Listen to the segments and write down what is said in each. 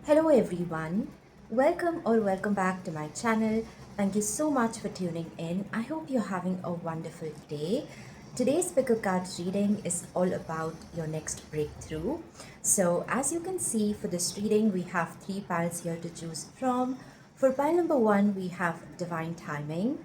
Hello everyone, welcome back to my channel. Thank you so much for tuning in. I hope you're having a wonderful day. Today's pickle cards reading is all about your next breakthrough. So as you can see, for this reading we have three piles here to choose from. For pile number 1 we have divine timing.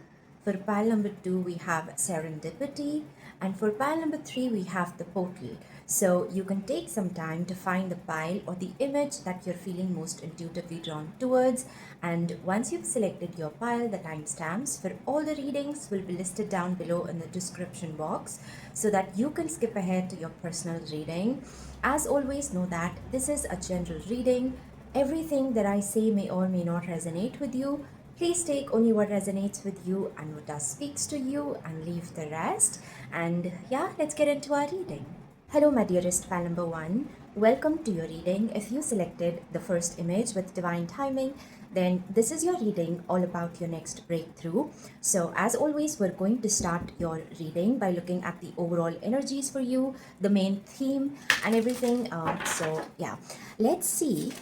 For pile number 2, we have serendipity. And for pile number 3, we have the portal. So you can take some time to find the pile or the image that you're feeling most intuitively drawn towards. And once you've selected your pile, the timestamps for all the readings will be listed down below in the description box so that you can skip ahead to your personal reading. As always, know that this is a general reading. Everything that I say may or may not resonate with you. Please take only what resonates with you and what does speaks to you and leave the rest. And yeah, let's get into our reading. Hello, my dearest fan number 1. Welcome to your reading. If you selected the first image with divine timing, then this is your reading all about your next breakthrough. So as always, we're going to start your reading by looking at the overall energies for you, the main theme and everything. So yeah, let's see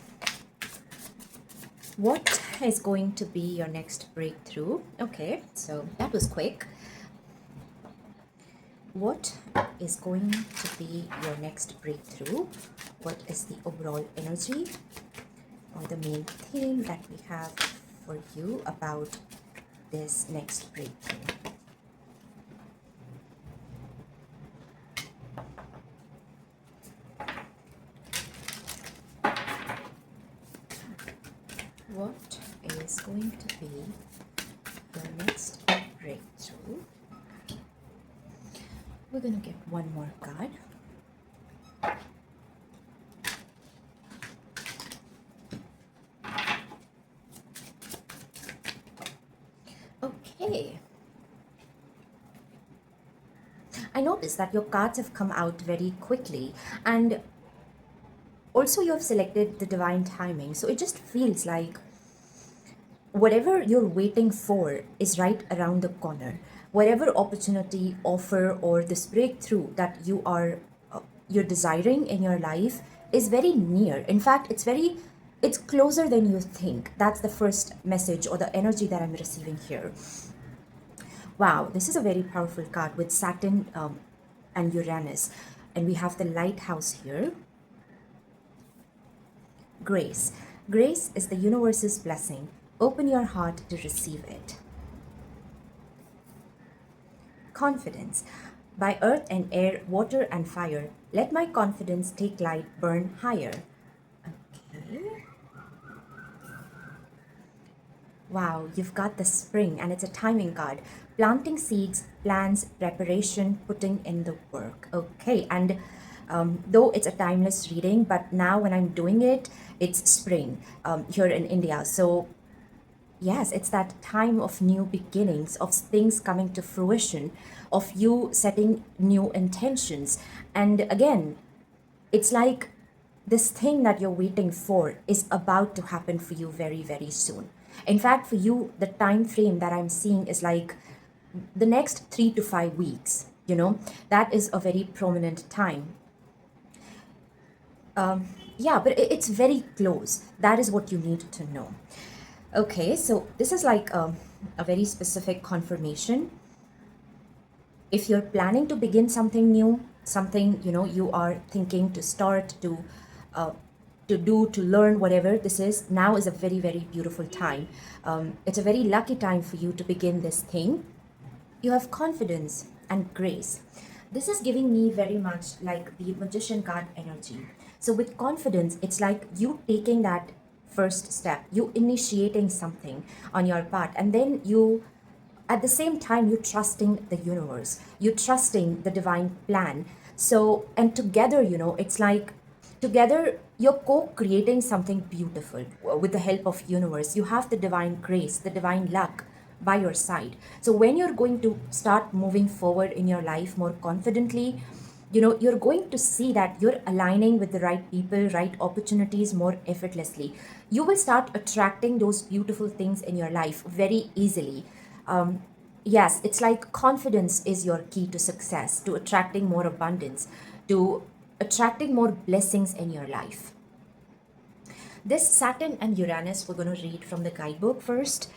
what is going to be your next breakthrough. Okay, so that was quick. What is going to be your next breakthrough? What is the overall energy or the main theme that we have for you about this next breakthrough? What is going to be your next breakthrough? We're going to get one more card. Okay. I noticed that your cards have come out very quickly, and also you have selected the divine timing. So it just feels like whatever you're waiting for is right around the corner. Whatever opportunity, offer, or this breakthrough that you're desiring in your life is very near. In fact, it's closer than you think. That's the first message or the energy that I'm receiving here. Wow, this is a very powerful card with Saturn and Uranus, and we have the lighthouse here. Grace. Grace is the universe's blessing. Open your heart to receive it. Confidence. By earth and air, water and fire, let my confidence take light, burn higher. Okay. Wow, you've got the spring, and it's a timing card. Planting seeds, plans, preparation, putting in the work. Okay, and though it's a timeless reading, but now when I'm doing it, it's spring here in India. So yes, it's that time of new beginnings, of things coming to fruition, of you setting new intentions. And again, it's like this thing that you're waiting for is about to happen for you very, very soon. In fact, for you, the time frame that I'm seeing is like the next 3 to 5 weeks. That is a very prominent time. Yeah, but it's very close. That is what you need to know. Okay, so this is like a very specific confirmation. If you're planning to begin something new, something you are thinking to start to do, to learn, whatever this is, now is a very, very beautiful time. It's a very lucky time for you to begin this thing. You have confidence and grace. This is giving me very much like the magician card energy. So with confidence, it's like you taking that first step, you initiating something on your part, and then you, at the same time, you trusting the universe, you trusting the divine plan. So, and together, it's like together you're co-creating something beautiful with the help of universe. You have the divine grace, the divine luck by your side. So when you're going to start moving forward in your life more confidently, you're going to see that you're aligning with the right people, right opportunities more effortlessly. You will start attracting those beautiful things in your life very easily. Yes, it's like confidence is your key to success, to attracting more abundance, to attracting more blessings in your life. This Saturn and Uranus, we're going to read from the guidebook first,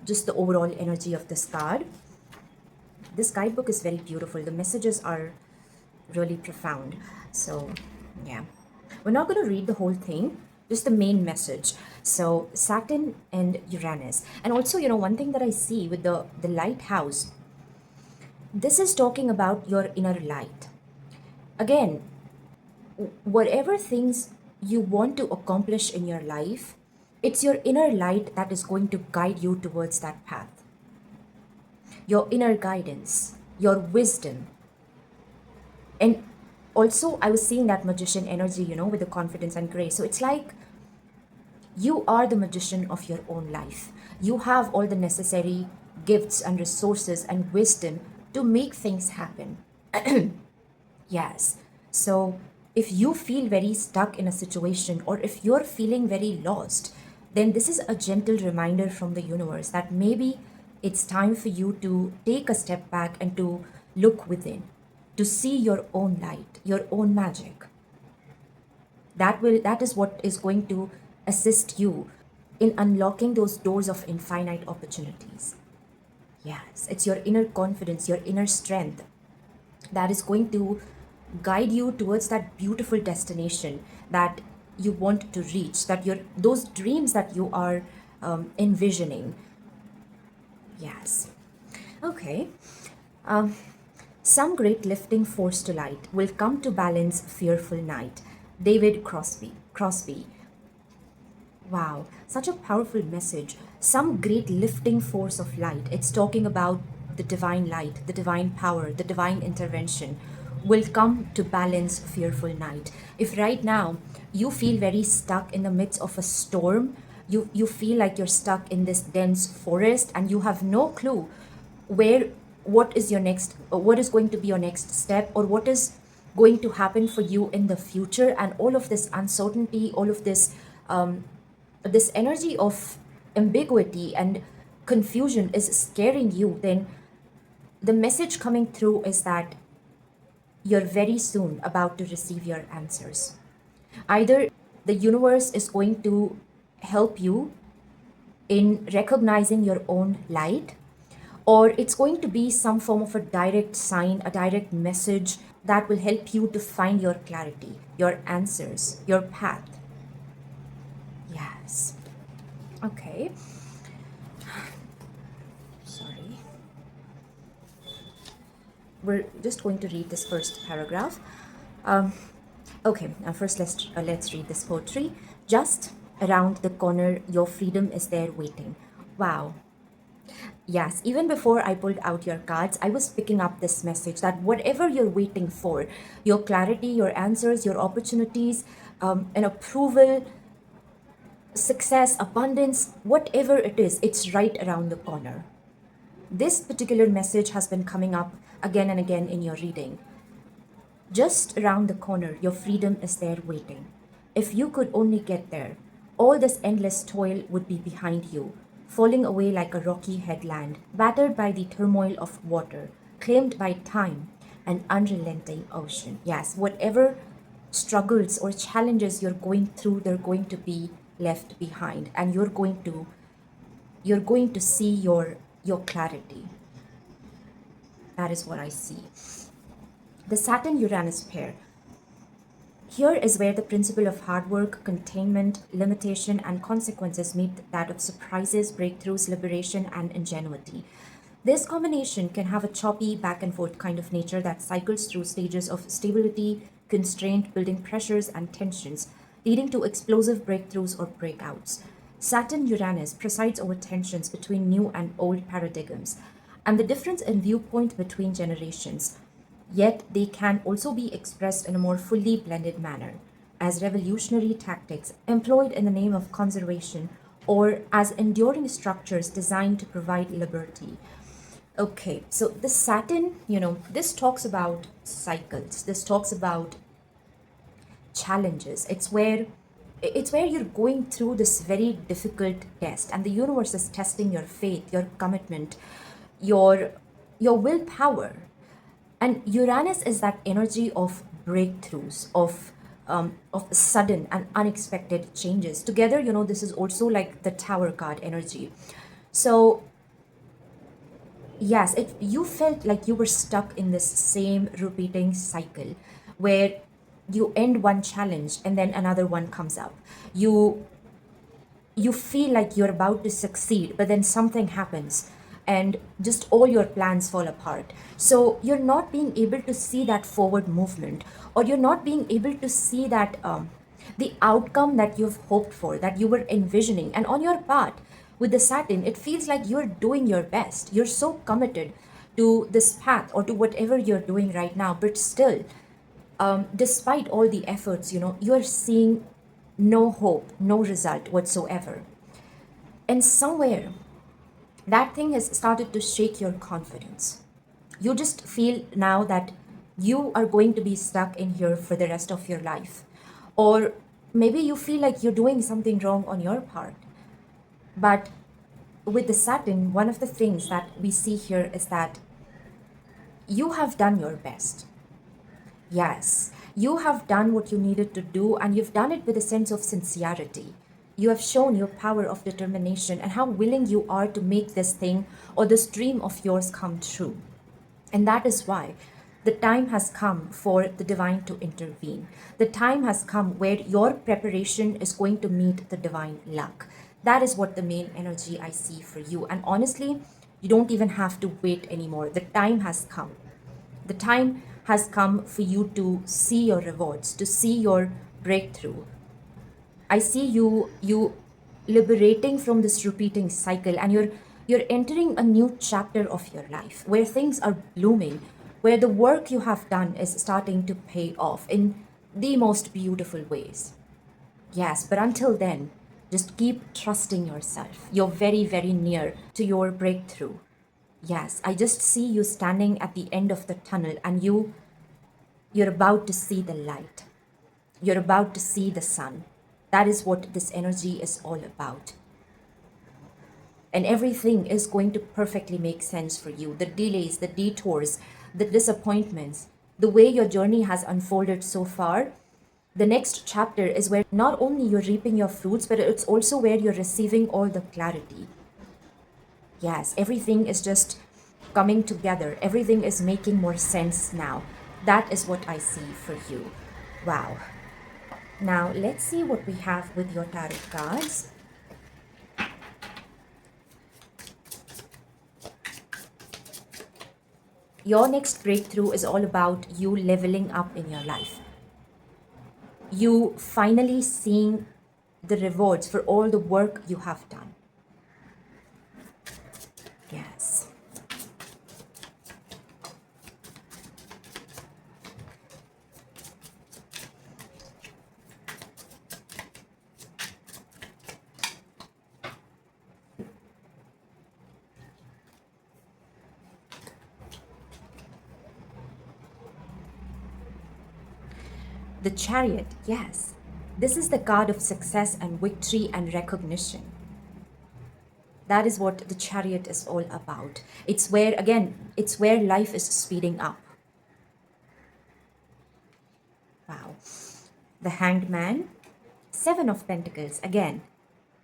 just the overall energy of this card. This guidebook is very beautiful. The messages are really profound. So, yeah. We're not going to read the whole thing, just the main message. So, Saturn and Uranus. And also, one thing that I see with the lighthouse, this is talking about your inner light. Again, whatever things you want to accomplish in your life, it's your inner light that is going to guide you towards that path. Your inner guidance, your wisdom. And also, I was seeing that magician energy, with the confidence and grace. So it's like you are the magician of your own life. You have all the necessary gifts and resources and wisdom to make things happen. Yes. So if you feel very stuck in a situation or if you're feeling very lost, then this is a gentle reminder from the universe that maybe it's time for you to take a step back and to look within, to see your own light, your own magic. That is what is going to assist you in unlocking those doors of infinite opportunities. Yes, it's your inner confidence, your inner strength that is going to guide you towards that beautiful destination that you want to reach, that those dreams that you are envisioning. Yes. Okay. Some great lifting force to light will come to balance fearful night. David Crosby. Wow, such a powerful message. Some great lifting force of light. It's talking about the divine light, the divine power, the divine intervention will come to balance fearful night. If right now you feel very stuck in the midst of a storm, you feel like you're stuck in this dense forest and you have no clue where what is going to be your next step or what is going to happen for you in the future, and all of this uncertainty, all of this energy of ambiguity and confusion is scaring you, then the message coming through is that you're very soon about to receive your answers. Either the universe is going to help you in recognizing your own light, or it's going to be some form of a direct sign, a direct message that will help you to find your clarity, your answers, your path. Yes. Okay. Sorry. We're just going to read this first paragraph. Okay, now first let's read this poetry. Just around the corner, your freedom is there waiting. Wow. Yes, even before I pulled out your cards, I was picking up this message that whatever you're waiting for, your clarity, your answers, your opportunities, an approval, success, abundance, whatever it is, it's right around the corner. This particular message has been coming up again and again in your reading. Just around the corner, your freedom is there waiting. If you could only get there, all this endless toil would be behind you, falling away like a rocky headland, battered by the turmoil of water, claimed by time, an unrelenting ocean. Yes, whatever struggles or challenges you're going through, they're going to be left behind, and you're going to see your clarity. That is what I see. The Saturn Uranus pair. Here is where the principle of hard work, containment, limitation, and consequences meet that of surprises, breakthroughs, liberation, and ingenuity. This combination can have a choppy, back and forth kind of nature that cycles through stages of stability, constraint, building pressures, and tensions, leading to explosive breakthroughs or breakouts. Saturn Uranus presides over tensions between new and old paradigms and the difference in viewpoint between generations. Yet they can also be expressed in a more fully blended manner, as revolutionary tactics employed in the name of conservation or as enduring structures designed to provide liberty. Okay, so the Saturn, this talks about cycles, this talks about challenges. It's where you're going through this very difficult test, and the universe is testing your faith, your commitment, your willpower. And Uranus is that energy of breakthroughs, of of sudden and unexpected changes. Together, this is also like the Tower card energy. So yes, you felt like you were stuck in this same repeating cycle where you end one challenge and then another one comes up. You feel like you're about to succeed, but then something happens and just all your plans fall apart. So you're not being able to see that forward movement, or you're not being able to see that the outcome that you've hoped for, that you were envisioning. And on your part, with the Saturn, it feels like you're doing your best. You're so committed to this path or to whatever you're doing right now, but still, despite all the efforts, you're seeing no hope, no result whatsoever. And somewhere, that thing has started to shake your confidence. You just feel now that you are going to be stuck in here for the rest of your life. Or maybe you feel like you're doing something wrong on your part. But with the Saturn, one of the things that we see here is that you have done your best. Yes, you have done what you needed to do, and you've done it with a sense of sincerity. You have shown your power of determination and how willing you are to make this thing or this dream of yours come true. And that is why the time has come for the divine to intervene. The time has come where your preparation is going to meet the divine luck. That is what the main energy I see for you. And honestly, you don't even have to wait anymore. The time has come. The time has come for you to see your rewards, to see your breakthrough. I see you liberating from this repeating cycle, and you're entering a new chapter of your life where things are blooming, where the work you have done is starting to pay off in the most beautiful ways. Yes, but until then, just keep trusting yourself. You're very, very near to your breakthrough. Yes, I just see you standing at the end of the tunnel, and you're about to see the light. You're about to see the sun. That is what this energy is all about. And everything is going to perfectly make sense for you. The delays, the detours, the disappointments, the way your journey has unfolded so far, the next chapter is where not only you're reaping your fruits, but it's also where you're receiving all the clarity. Yes, everything is just coming together. Everything is making more sense now. That is what I see for you. Wow. Now, let's see what we have with your tarot cards. Your next breakthrough is all about you leveling up in your life. You finally seeing the rewards for all the work you have done. Yes. The Chariot, yes. This is the card of success and victory and recognition. That is what the Chariot is all about. It's where, again, it's where life is speeding up. Wow. The Hanged Man, Seven of Pentacles. Again,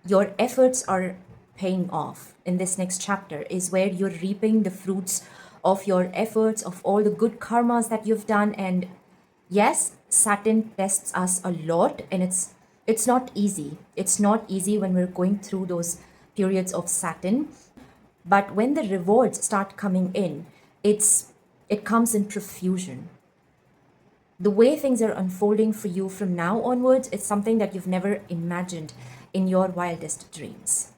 your efforts are paying off. In this next chapter is where you're reaping the fruits of your efforts, of all the good karmas that you've done. And yes, Saturn tests us a lot, and it's not easy. It's not easy when we're going through those periods of Saturn. But when the rewards start coming in, it comes in profusion. The way things are unfolding for you from now onwards, it's something that you've never imagined in your wildest dreams.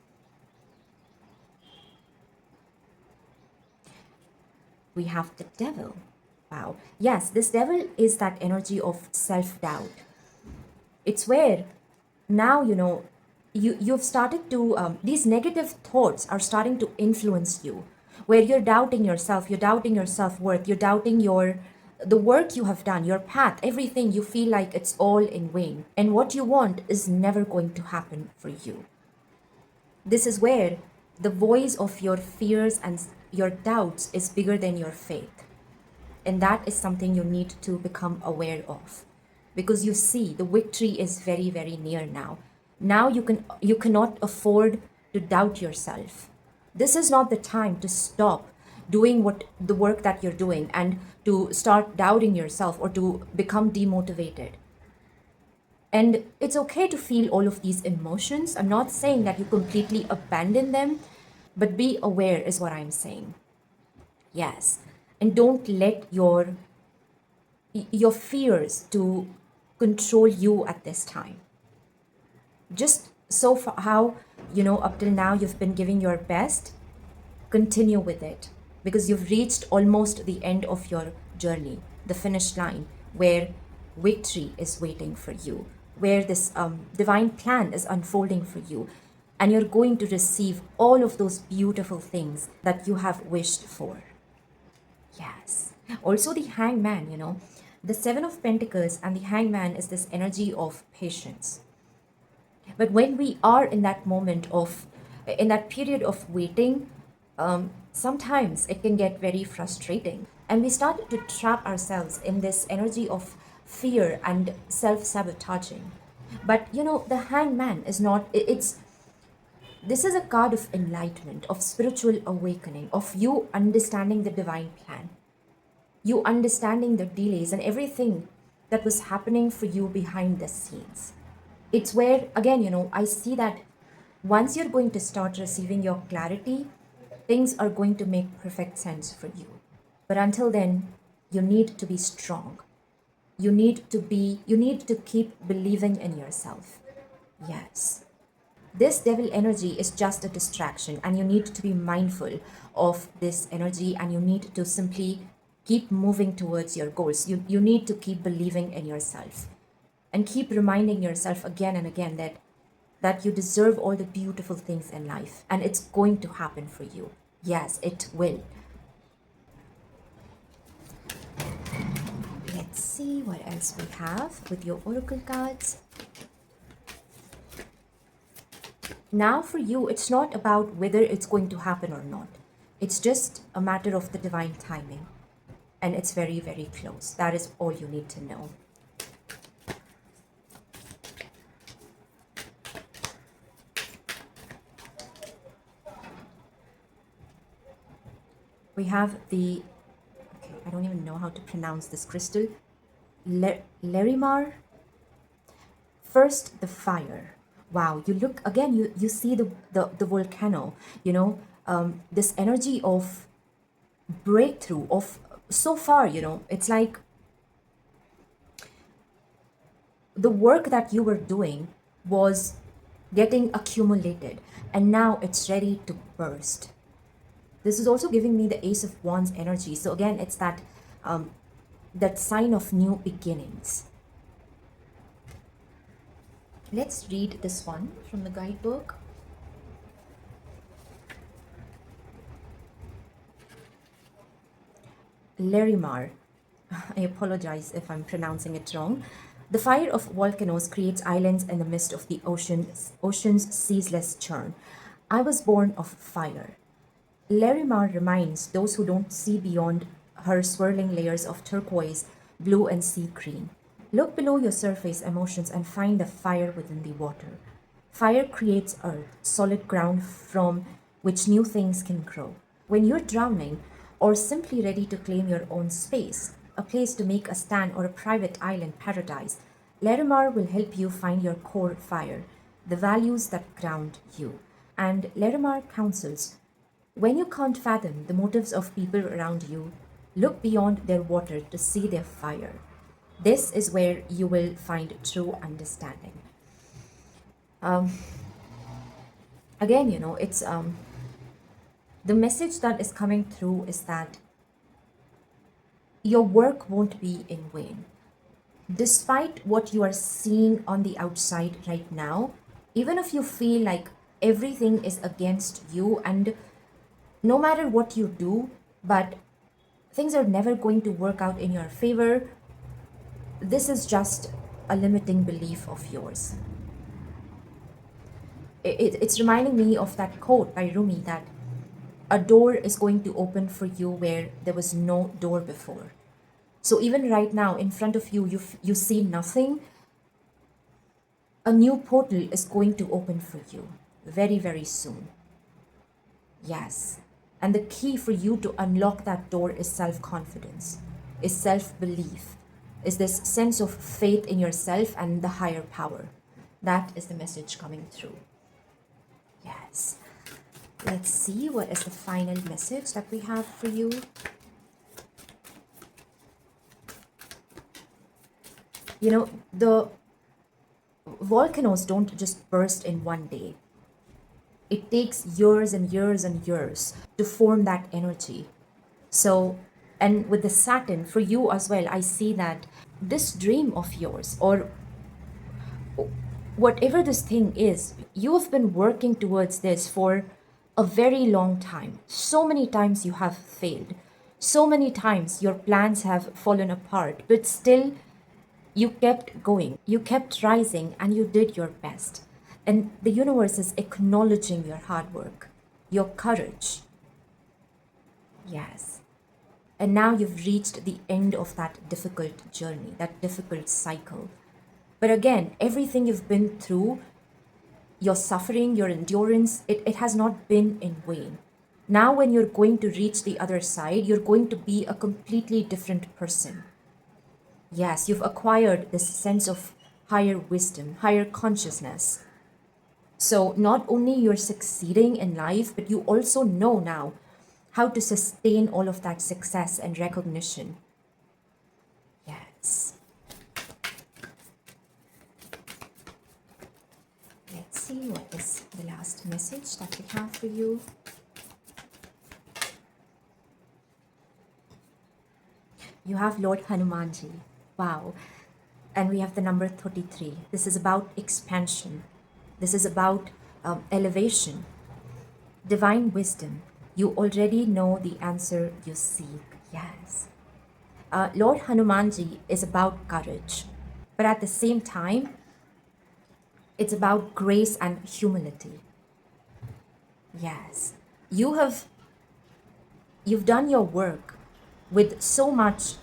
We have the Devil. Wow. Yes, this Devil is that energy of self-doubt. It's where now, you've started to, these negative thoughts are starting to influence you, where you're doubting yourself, you're doubting your self-worth, you're doubting the work you have done, your path, everything. You feel like it's all in vain, and what you want is never going to happen for you. This is where the voice of your fears and your doubts is bigger than your faith. And that is something you need to become aware of. because you see the victory is very, very near now. Now you cannot afford to doubt yourself. This is not the time to stop doing what the work that you're doing and to start doubting yourself or to become demotivated. And it's okay to feel all of these emotions. I'm not saying that you completely abandon them, but be aware is what I'm saying. Yes. And don't let your fears to control you at this time. Just so far how, up till now you've been giving your best, continue with it, because you've reached almost the end of your journey, the finish line, where victory is waiting for you, where this divine plan is unfolding for you, and you're going to receive all of those beautiful things that you have wished for. Yes. Also, the hangman, the Seven of Pentacles and the hangman is this energy of patience. But when we are in that moment of, in that period of waiting, sometimes it can get very frustrating. And we start to trap ourselves in this energy of fear and self sabotaging. But the hangman is not, this is a card of enlightenment, of spiritual awakening, of you understanding the divine plan, you understanding the delays and everything that was happening for you behind the scenes. It's where, again, I see that once you're going to start receiving your clarity, things are going to make perfect sense for you. But until then, you need to be strong. You need to keep believing in yourself. Yes. This devil energy is just a distraction, and you need to be mindful of this energy, and you need to simply keep moving towards your goals. You need to keep believing in yourself and keep reminding yourself again and again that you deserve all the beautiful things in life, and it's going to happen for you. Yes, it will. Let's see what else we have with your oracle cards. Now for you, it's not about whether it's going to happen or not. It's just a matter of the divine timing. And it's very, very close. That is all you need to know. We have the, okay, I don't even know how to pronounce this crystal. Larimar. First, the fire. Wow, you look, again, you see the volcano, this energy of breakthrough, of so far, it's like the work that you were doing was getting accumulated, and now it's ready to burst. This is also giving me the Ace of Wands energy. So again, it's that that sign of new beginnings. Let's read this one from the guidebook. Larimar. I apologize if I'm pronouncing it wrong. The fire of volcanoes creates islands in the midst of the ocean's ceaseless churn. I was born of fire. Larimar reminds those who don't see beyond her swirling layers of turquoise, blue, and sea green. Look below your surface emotions and find the fire within the water. Fire creates earth, solid ground from which new things can grow. When you're drowning or simply ready to claim your own space, a place to make a stand or a private island paradise, Larimar will help you find your core fire, the values that ground you. And Larimar counsels, when you can't fathom the motives of people around you, look beyond their water to see their fire. This is where you will find true understanding. Again, it's the message that is coming through is that your work won't be in vain. Despite what you are seeing on the outside right now, even if you feel like everything is against you and no matter what you do, but things are never going to work out in your favor, this is just a limiting belief of yours. It's reminding me of that quote by Rumi that a door is going to open for you where there was no door before. So even right now in front of you, you see nothing. A new portal is going to open for you very, very soon. Yes. And the key for you to unlock that door is self-confidence, is self-belief, is this sense of faith in yourself and the higher power. That is the message coming through. Yes. Let's see what is the final message that we have for you. You know, the volcanoes don't just burst in one day. It takes years and years and years to form that energy. So, and with the Saturn, for you as well, I see that this dream of yours, or whatever this thing is, you have been working towards this for a very long time. So many times you have failed. So many times your plans have fallen apart, but still you kept going. You kept rising and you did your best. And the universe is acknowledging your hard work, your courage. Yes. And now you've reached the end of that difficult journey, that difficult cycle. But again, everything you've been through, your suffering, your endurance, it has not been in vain. Now, when you're going to reach the other side, you're going to be a completely different person. Yes, you've acquired this sense of higher wisdom, higher consciousness. So not only you're succeeding in life, but you also know now how to sustain all of that success and recognition. Yes. Let's see what is the last message that we have for you. You have Lord Hanumanji. Wow. And we have the number 33. This is about expansion. This is about elevation, divine wisdom. You already know the answer you seek. Yes. Lord Hanumanji is about courage, but at the same time, it's about grace and humility. Yes. You've done your work with so much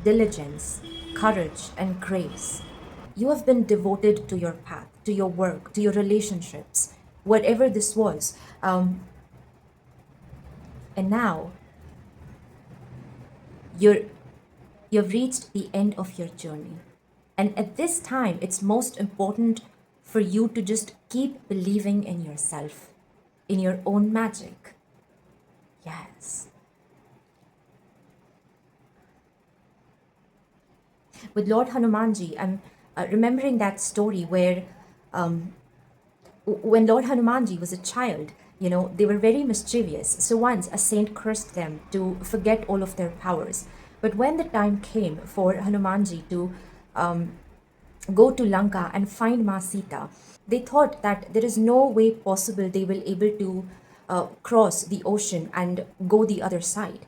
diligence, courage, and grace. You have been devoted to your path, to your work, to your relationships, whatever this was. And now you've reached the end of your journey. And at this time, it's most important for you to just keep believing in yourself, in your own magic. Yes. With Lord Hanumanji, I'm remembering that story where when Lord Hanumanji was a child, they were very mischievous. So once a saint cursed them to forget all of their powers. But when the time came for Hanumanji to go to Lanka and find Ma Sita, they thought that there is no way possible they will able to cross the ocean and go the other side.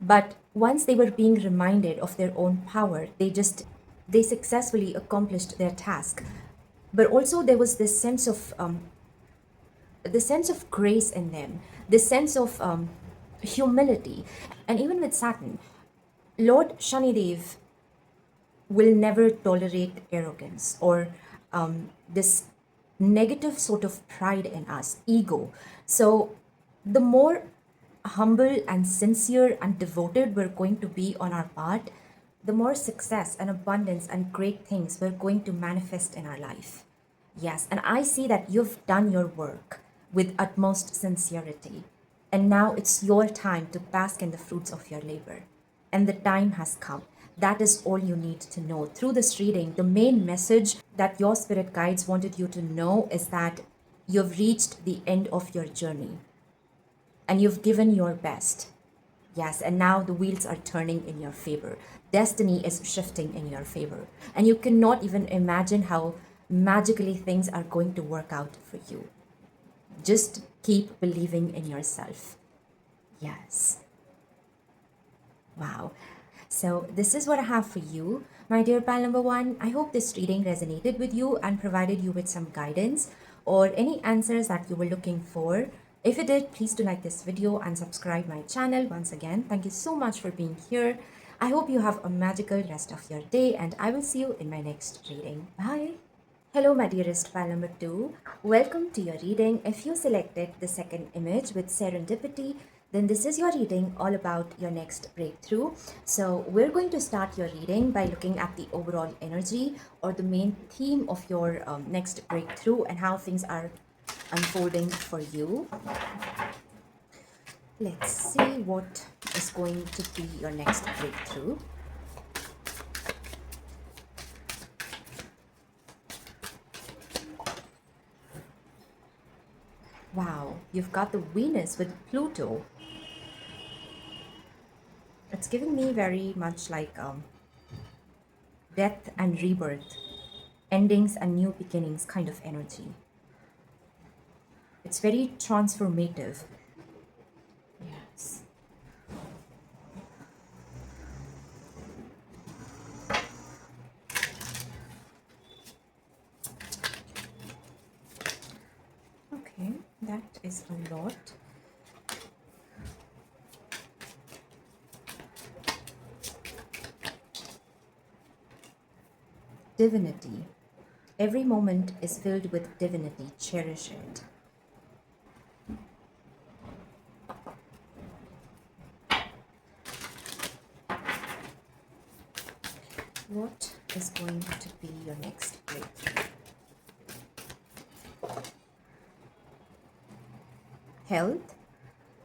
But once they were being reminded of their own power, they successfully accomplished their task. But also there was this sense of grace in them, this sense of humility. And even with Saturn, Lord Shanidev will never tolerate arrogance or this negative sort of pride in us, ego. So the more humble and sincere and devoted we're going to be on our part, the more success and abundance and great things we're going to manifest in our life. Yes, and I see that you've done your work with utmost sincerity. And now it's your time to bask in the fruits of your labor. And the time has come. That is all you need to know. Through this reading, the main message that your spirit guides wanted you to know is that you've reached the end of your journey and you've given your best. Yes, and now the wheels are turning in your favor. Destiny is shifting in your favor. And you cannot even imagine how magically things are going to work out for you. Just keep believing in yourself. Yes. Wow. So this is what I have for you, my dear pal number one. I hope this reading resonated with you and provided you with some guidance or any answers that you were looking for. If it did, please do like this video and subscribe my channel. Once again, thank you so much for being here. I hope you have a magical rest of your day, and I will see you in my next reading. Bye. Hello, my dearest pal number 2. Welcome to your reading. If you selected the second image with serendipity, then this is your reading all about your next breakthrough. So, we're going to start your reading by looking at the overall energy or the main theme of your next breakthrough and how things are unfolding for you. Let's see what is going to be your next breakthrough. Wow, you've got the Venus with Pluto. It's giving me very much like death and rebirth, endings and new beginnings kind of energy. It's very transformative. Yes. Okay, that is a lot. Divinity. Every moment is filled with divinity. Cherish it. What is going to be your next breakthrough? Health.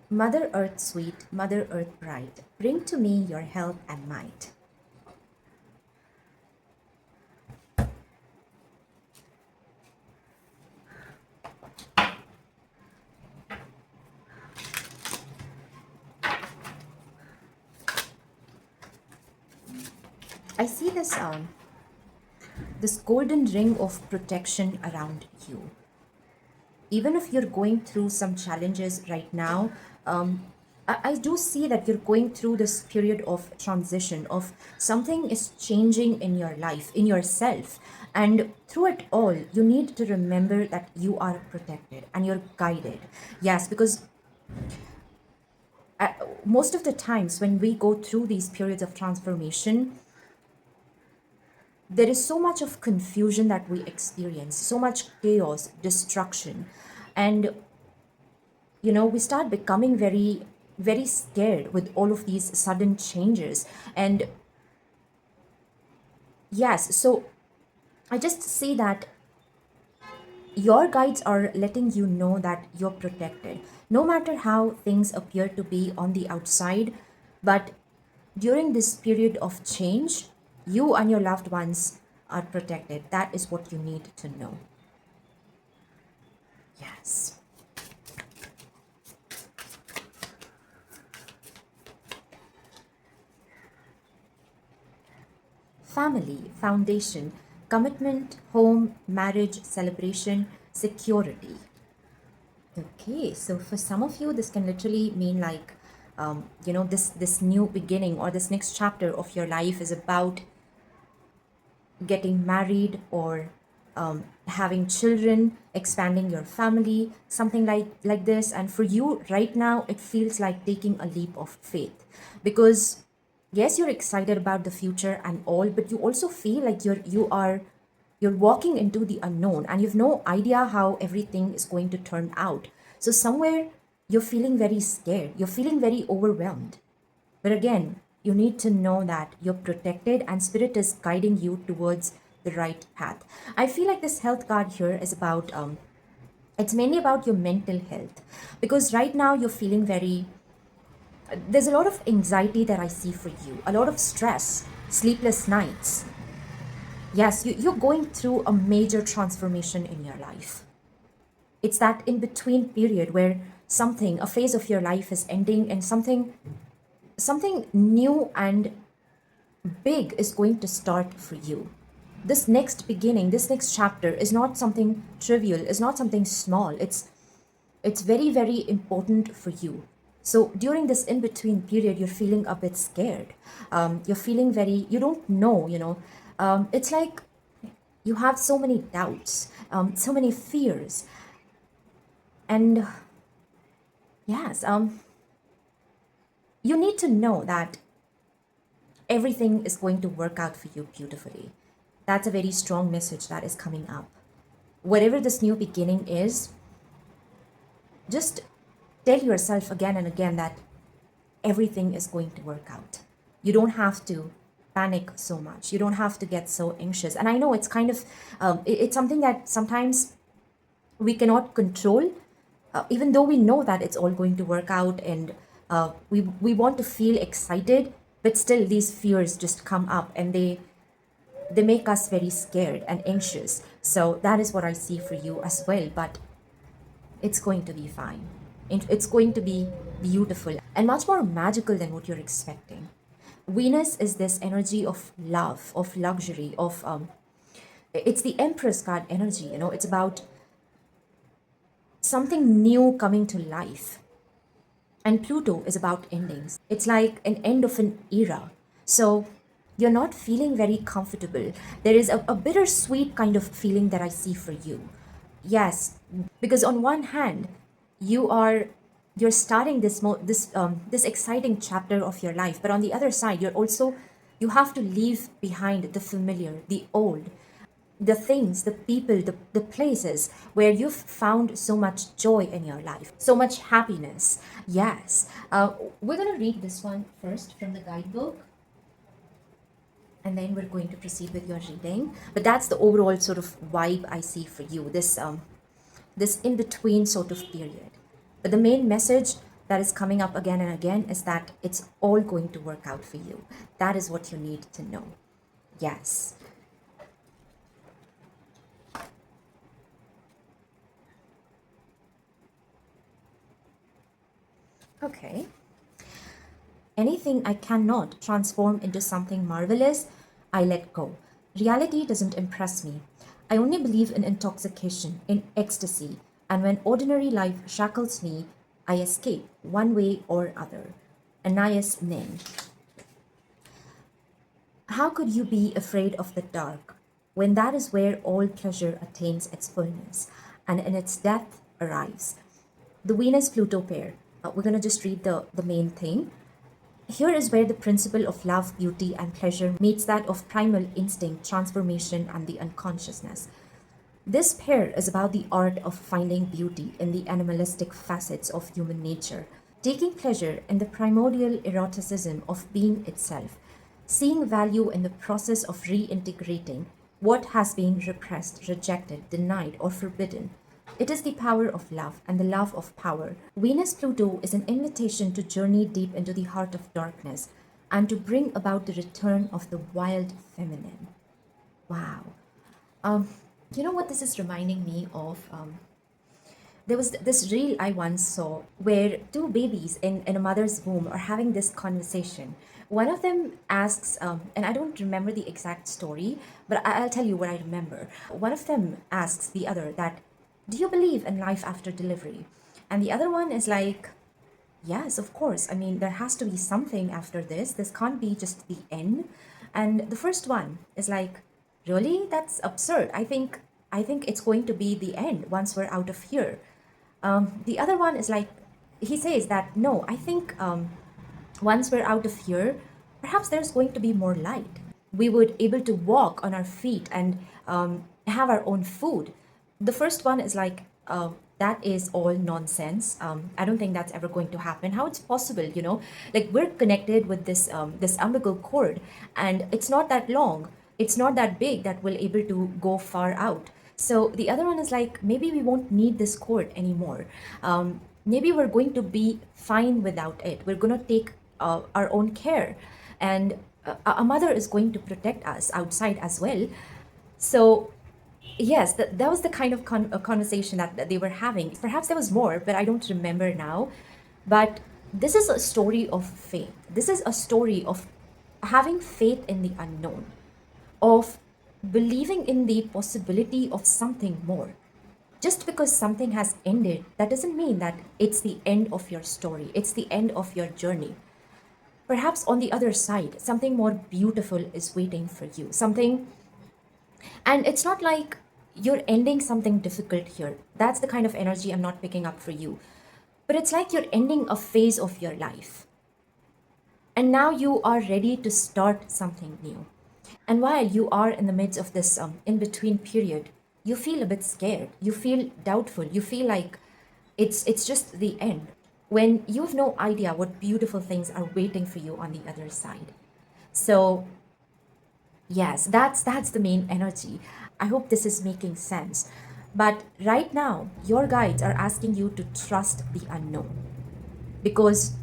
Mother Earth sweet, Mother Earth bright, bring to me your health and might. I see this golden ring of protection around you. Even if you're going through some challenges right now, I do see that you're going through this period of transition, of something is changing in your life, in yourself. And through it all, you need to remember that you are protected and you're guided. Yes, because uh, most of the times when we go through these periods of transformation, there is so much of confusion that we experience, so much chaos, destruction. And, we start becoming very, very scared with all of these sudden changes. And yes, so I just see that your guides are letting you know that you're protected, no matter how things appear to be on the outside. But during this period of change, you and your loved ones are protected. That is what you need to know. Yes. Family, foundation, commitment, home, marriage, celebration, security. Okay, so for some of you, this can literally mean like, this new beginning or this next chapter of your life is about getting married or having children, expanding your family, something like this. And for you right now, it feels like taking a leap of faith because yes, you're excited about the future and all, but you also feel like you're walking into the unknown and you've no idea how everything is going to turn out. So somewhere you're feeling very scared, you're feeling very overwhelmed. But again, you need to know that you're protected and spirit is guiding you towards the right path. I feel like this health card here is about it's mainly about your mental health because right now you're feeling very there's a lot of anxiety that I see for you, a lot of stress, sleepless nights. Yes, you're going through a major transformation in your life. It's that in between period where something, a phase of your life is ending and something new and big is going to start for you. This next beginning, this next chapter is not something trivial, it's not something small. It's very, very important for you. So during this in between period, you're feeling a bit scared. You're feeling very, you don't know, it's like you have so many doubts, so many fears. And yes, you need to know that everything is going to work out for you beautifully. That's a very strong message that is coming up. Whatever this new beginning is, just tell yourself again and again that everything is going to work out. You don't have to panic so much. You don't have to get so anxious. And I know it's kind of, it's something that sometimes we cannot control, even though we know that it's all going to work out, and we want to feel excited, but still these fears just come up, and they make us very scared and anxious. So that is what I see for you as well. But it's going to be fine. It's going to be beautiful and much more magical than what you're expecting. Venus is this energy of love, of luxury, of it's the Empress card energy. It's about something new coming to life. And Pluto is about endings. It's like an end of an era. So you're not feeling very comfortable. There is a bittersweet kind of feeling that I see for you. Yes, because on one hand, you're starting this exciting chapter of your life, but on the other side, you have to leave behind the familiar, the old, the things, the people, the places where you've found so much joy in your life, so much happiness. Yes. We're going to read this one first from the guidebook, and then we're going to proceed with your reading. But that's the overall sort of vibe I see for you, this in between sort of period. But the main message that is coming up again and again is that it's all going to work out for you. That is what you need to know. Yes. Okay. Anything I cannot transform into something marvelous, I let go. Reality doesn't impress me. I only believe in intoxication, in ecstasy, and when ordinary life shackles me, I escape one way or other. Anais Nin. How could you be afraid of the dark when that is where all pleasure attains its fullness and in its depth arrives? The Venus Pluto pair. We're going to just read the main thing. Here is where the principle of love, beauty, and pleasure meets that of primal instinct, transformation, and the unconsciousness. This pair is about the art of finding beauty in the animalistic facets of human nature, taking pleasure in the primordial eroticism of being itself, seeing value in the process of reintegrating what has been repressed, rejected, denied, or forbidden. It is the power of love and the love of power. Venus Pluto is an invitation to journey deep into the heart of darkness and to bring about the return of the wild feminine. Wow. You know what this is reminding me of? There was this reel I once saw where two babies in a mother's womb are having this conversation. One of them asks, and I don't remember the exact story, but I'll tell you what I remember. One of them asks the other that, do you believe in life after delivery? And the other one is like, yes, of course. I mean, there has to be something after this. This can't be just the end. And the first one is like, really? That's absurd. I think it's going to be the end once we're out of here. The other one is like, he says that no, I think once we're out of here, perhaps there's going to be more light. We would able to walk on our feet and have our own food. The first one is like, that is all nonsense. I don't think that's ever going to happen. How it's possible, Like we're connected with this umbilical cord, and it's not that long. It's not that big that we're able to go far out. So the other one is like, maybe we won't need this cord anymore. Maybe we're going to be fine without it. We're going to take our own care, and a mother is going to protect us outside as well. So yes, that was the kind of conversation that they were having. Perhaps there was more, but I don't remember now. But this is a story of faith. This is a story of having faith in the unknown, of believing in the possibility of something more. Just because something has ended, that doesn't mean that it's the end of your story, it's the end of your journey. Perhaps on the other side, something more beautiful is waiting for you. And it's not like you're ending something difficult here. That's the kind of energy I'm not picking up for you. But it's like you're ending a phase of your life. And now you are ready to start something new. And while you are in the midst of this in between period, you feel a bit scared. You feel doubtful. You feel like it's just the end when you have no idea what beautiful things are waiting for you on the other side. So yes, that's the main energy. I hope this is making sense. But right now, your guides are asking you to trust the unknown because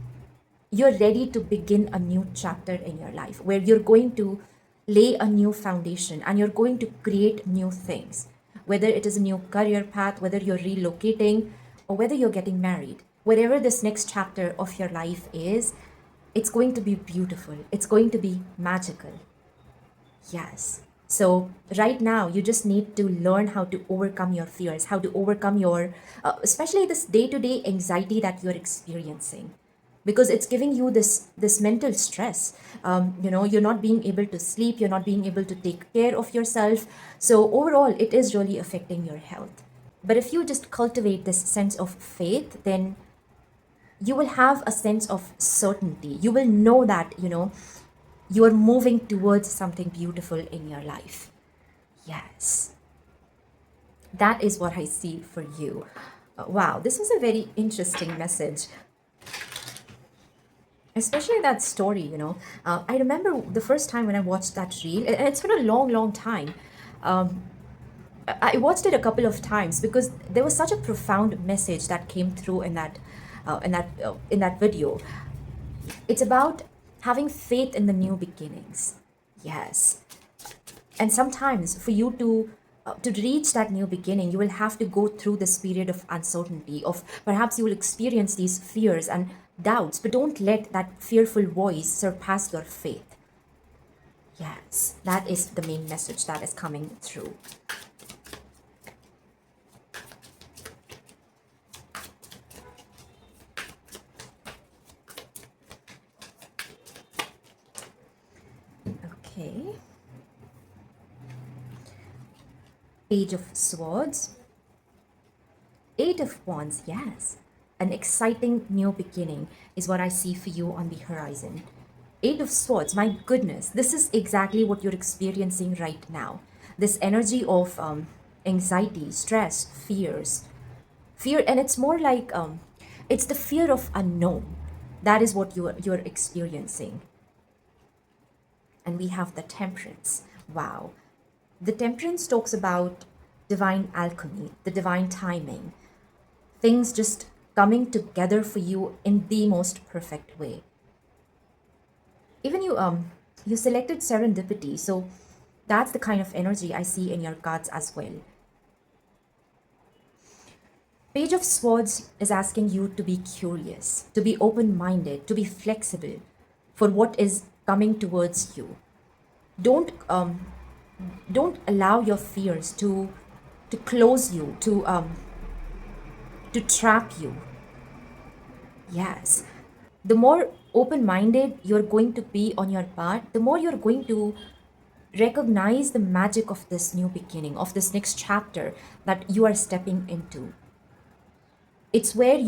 you're ready to begin a new chapter in your life where you're going to lay a new foundation and you're going to create new things. Whether it is a new career path, whether you're relocating, or whether you're getting married, whatever this next chapter of your life is, it's going to be beautiful. It's going to be magical. Yes. So right now, you just need to learn how to overcome your fears, how to overcome your, especially this day-to-day anxiety that you're experiencing, because it's giving you this mental stress. You're not being able to sleep, you're not being able to take care of yourself. So overall, it is really affecting your health. But if you just cultivate this sense of faith, then you will have a sense of certainty. You will know that you are moving towards something beautiful in your life. Yes, that is what I see for you. Wow, this was a very interesting message, especially that story. I remember the first time when I watched that reel, and it's been a long, long time. I watched it a couple of times because there was such a profound message that came through in that video. It's about having faith in the new beginnings. Yes, and sometimes for you to reach that new beginning, you will have to go through this period of uncertainty, of perhaps you will experience these fears and doubts, but don't let that fearful voice surpass your faith. Yes, that is the main message that is coming through. Okay. Page of Swords. Eight of Wands, yes. An exciting new beginning is what I see for you on the horizon. Eight of Swords, my goodness, this is exactly what you're experiencing right now. This energy of anxiety, stress, fears. Fear, and it's more like it's the fear of unknown. That is what you're experiencing. And we have the Temperance. Wow. The Temperance talks about divine alchemy, the divine timing, things just coming together for you in the most perfect way. Even you selected serendipity, so that's the kind of energy I see in your cards as well. Page of Swords is asking you to be curious, to be open-minded, to be flexible for what is coming towards you. Don't allow your fears to close you, to trap you. Yes, the more open minded you're going to be on your path, the more you're going to recognize the magic of this new beginning, of this next chapter that you are stepping into. It's where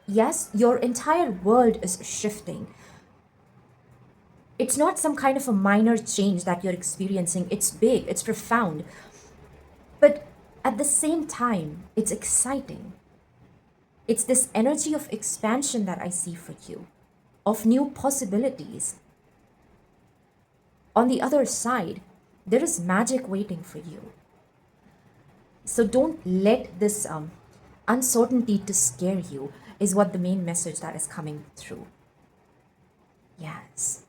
yes, your entire world is shifting. It's not some kind of a minor change that you're experiencing, it's big, it's profound. But at the same time, it's exciting. It's this energy of expansion that I see for you, of new possibilities. On the other side, there is magic waiting for you. So don't let this uncertainty to scare you, is what the main message that is coming through. Yes.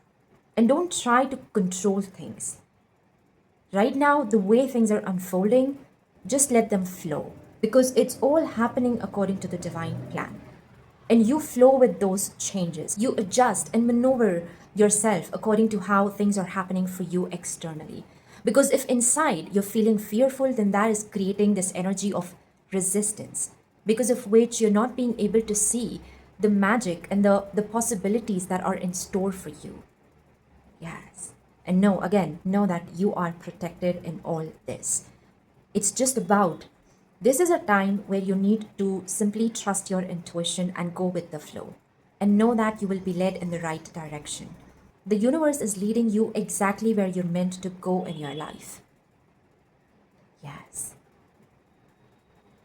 And don't try to control things. Right now, the way things are unfolding, just let them flow because it's all happening according to the divine plan. And you flow with those changes. You adjust and maneuver yourself according to how things are happening for you externally. Because if inside you're feeling fearful, then that is creating this energy of resistance, because of which you're not being able to see the magic and the possibilities that are in store for you. Yes. And know that you are protected in all this. It's just about, this is a time where you need to simply trust your intuition and go with the flow. and know that you will be led in the right direction. The universe is leading you exactly where you're meant to go in your life. Yes.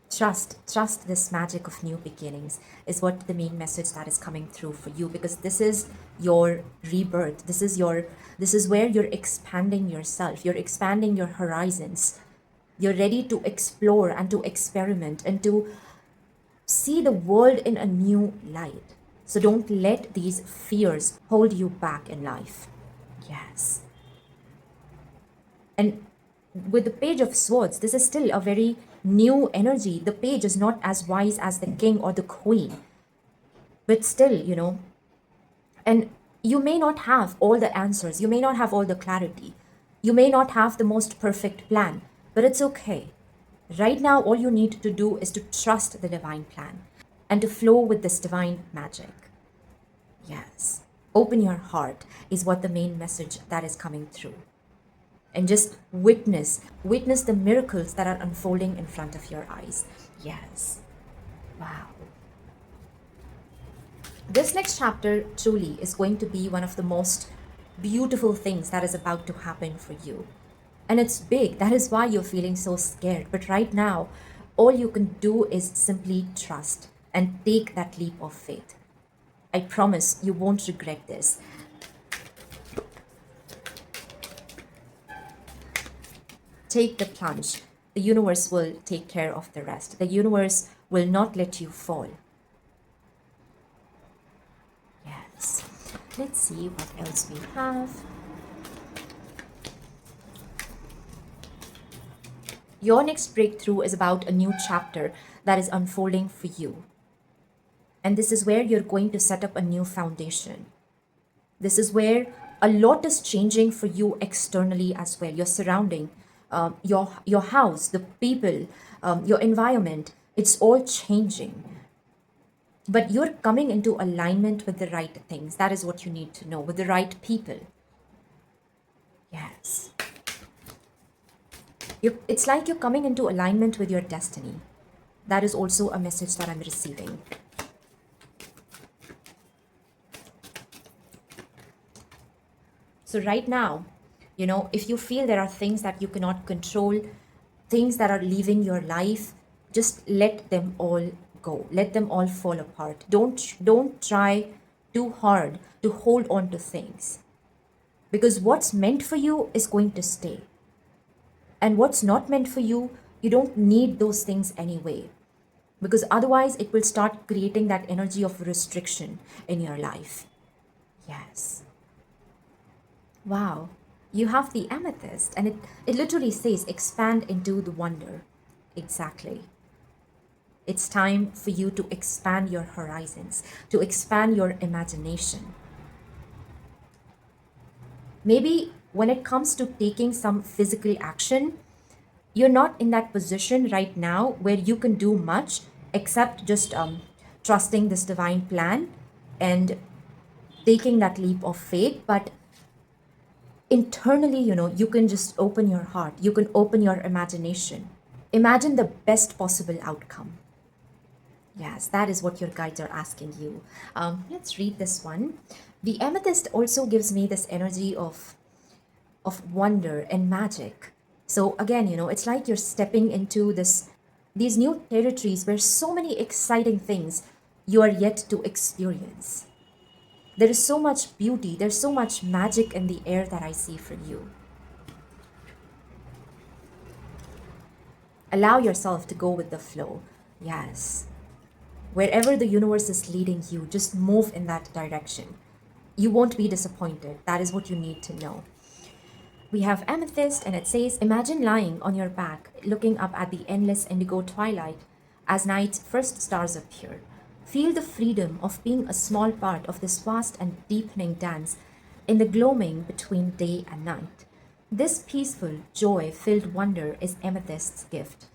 Trust this magic of new beginnings is what the main message that is coming through for you, because this is your rebirth. This is where you're expanding yourself. You're expanding your horizons. You're ready to explore and to experiment and to see the world in a new light. So don't let these fears hold you back in life. Yes. And with the Page of Swords, this is still a very new energy. The page is not as wise as the king or the queen, but still, and you may not have all the answers, you may not have all the clarity, you may not have the most perfect plan, but it's okay. Right now, all you need to do is to trust the divine plan and to flow with this divine magic. Yes. Open your heart is what the main message that is coming through. And just witness the miracles that are unfolding in front of your eyes. Yes. Wow. This next chapter truly is going to be one of the most beautiful things that is about to happen for you. And it's big. That is why you're feeling so scared. But right now, all you can do is simply trust and take that leap of faith. I promise you won't regret this. Take the plunge. The universe will take care of the rest. The universe will not let you fall. Yes. Let's see what else we have. Your next breakthrough is about a new chapter that is unfolding for you. And this is where you're going to set up a new foundation. This is where a lot is changing for you externally as well. Your surrounding, your house, the people, your environment, it's all changing. But you're coming into alignment with the right things. That is what you need to know, with the right people. Yes. It's like you're coming into alignment with your destiny. That is also a message that I'm receiving. So right now, if you feel there are things that you cannot control, things that are leaving your life, just let them all go. Let them all fall apart. Don't try too hard to hold on to things. Because what's meant for you is going to stay. And what's not meant for you, you don't need those things anyway. Because otherwise it will start creating that energy of restriction in your life. Yes. Wow. You have the amethyst, and it literally says expand into the wonder. Exactly. It's time for you to expand your horizons, to expand your imagination. Maybe when it comes to taking some physical action, you're not in that position right now where you can do much except just trusting this divine plan and taking that leap of faith. But internally, you can just open your heart, you can open your imagination, imagine the best possible outcome. Yes, that is what your guides are asking you. Let's read this one. The amethyst also gives me this energy of wonder and magic. So again, it's like you're stepping into these new territories where so many exciting things you are yet to experience. There is so much beauty, there's so much magic in the air that I see for you. Allow yourself to go with the flow. Yes. Wherever the universe is leading you, just move in that direction. You won't be disappointed. That is what you need to know. We have amethyst, and it says, imagine lying on your back, looking up at the endless indigo twilight as night's first stars appear. Feel the freedom of being a small part of this vast and deepening dance in the gloaming between day and night. This peaceful, joy-filled wonder is amethyst's gift.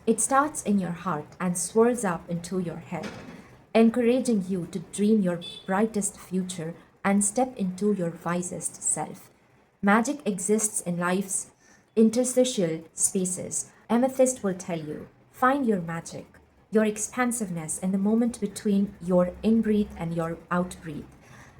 It starts in your heart and swirls up into your head, encouraging you to dream your brightest future and step into your wisest self. Magic exists in life's interstitial spaces. Amethyst will tell you, find your magic. your expansiveness in the moment between your in breath and your out breath,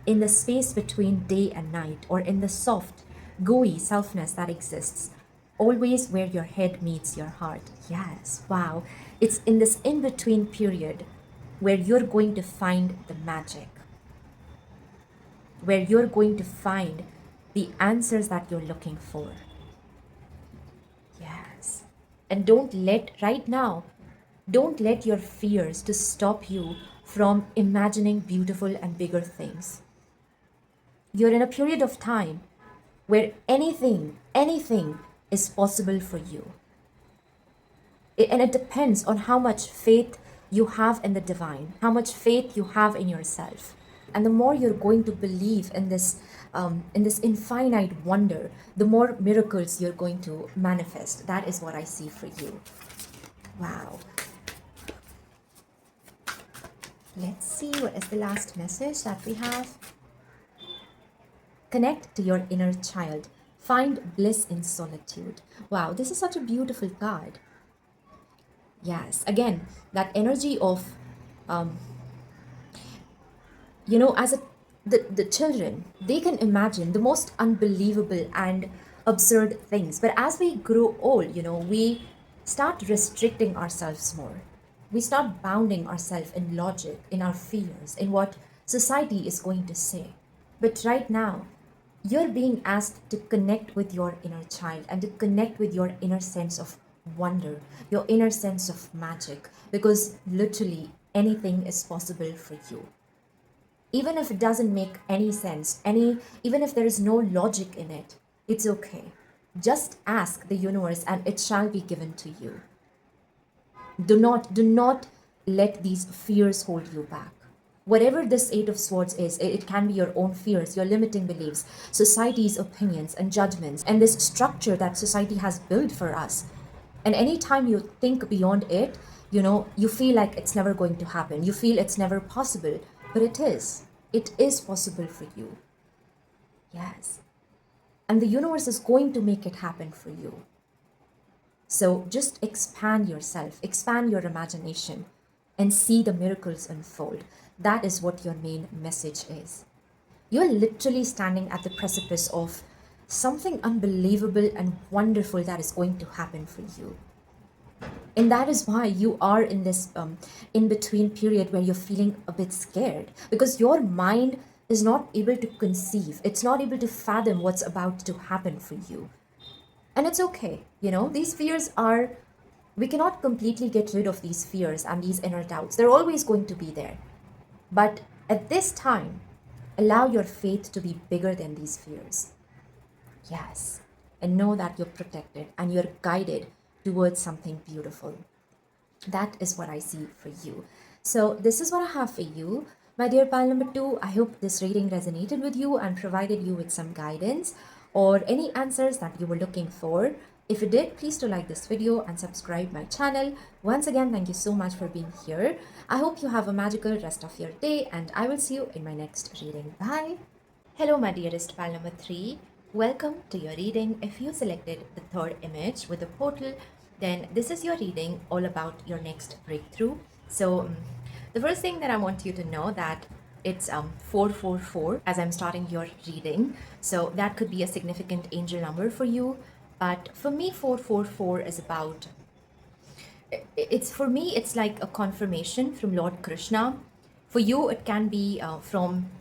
in the space between day and night, or in the soft, gooey selfness that exists, always where your head meets your heart. Yes, wow. It's in this in between period where you're going to find the magic, where you're going to find the answers that you're looking for. Yes. And right now, don't let your fears to stop you from imagining beautiful and bigger things. You're in a period of time where anything is possible for you. And it depends on how much faith you have in the divine, how much faith you have in yourself. And the more you're going to believe in this infinite wonder, the more miracles you're going to manifest. That is what I see for you. Wow. Let's see what is the last message that we have. Connect to your inner child. Find bliss in solitude. Wow, this is such a beautiful card. Yes, again, that energy of, as the children, they can imagine the most unbelievable and absurd things. But as we grow old, we start restricting ourselves more. We start bounding ourselves in logic, in our fears, in what society is going to say. But right now, you're being asked to connect with your inner child and to connect with your inner sense of wonder, your inner sense of magic, because literally anything is possible for you. Even if it doesn't make any sense, even if there is no logic in it, it's okay. Just ask the universe and it shall be given to you. Do not let these fears hold you back. Whatever this Eight of Swords is, it can be your own fears, your limiting beliefs, society's opinions and judgments, and this structure that society has built for us. And anytime you think beyond it, you feel like it's never going to happen. You feel it's never possible, but it is. It is possible for you. Yes. And the universe is going to make it happen for you. So just expand yourself, expand your imagination, and see the miracles unfold. That is what your main message is. You're literally standing at the precipice of something unbelievable and wonderful that is going to happen for you. And that is why you are in this in-between period where you're feeling a bit scared, because your mind is not able to conceive. It's not able to fathom what's about to happen for you. And it's okay. These fears we cannot completely get rid of these fears and these inner doubts. They're always going to be there. But at this time, allow your faith to be bigger than these fears. Yes. And know that you're protected and you're guided towards something beautiful. That is what I see for you. So this is what I have for you. My dear pile number 2, I hope this reading resonated with you and provided you with some guidance or any answers that you were looking for. If you did, please do like this video and subscribe my channel. Once again, thank you so much for being here. I hope you have a magical rest of your day and I will see you in my next reading. Bye. Hello, my dearest pile number 3. Welcome to your reading. If you selected the third image with the portal, then this is your reading all about your next breakthrough. So the first thing that I want you to know that it's 444 as I'm starting your reading. So that could be a significant angel number for you. But for me, 444 is about, it's like a confirmation from Lord Krishna. For you, it can be from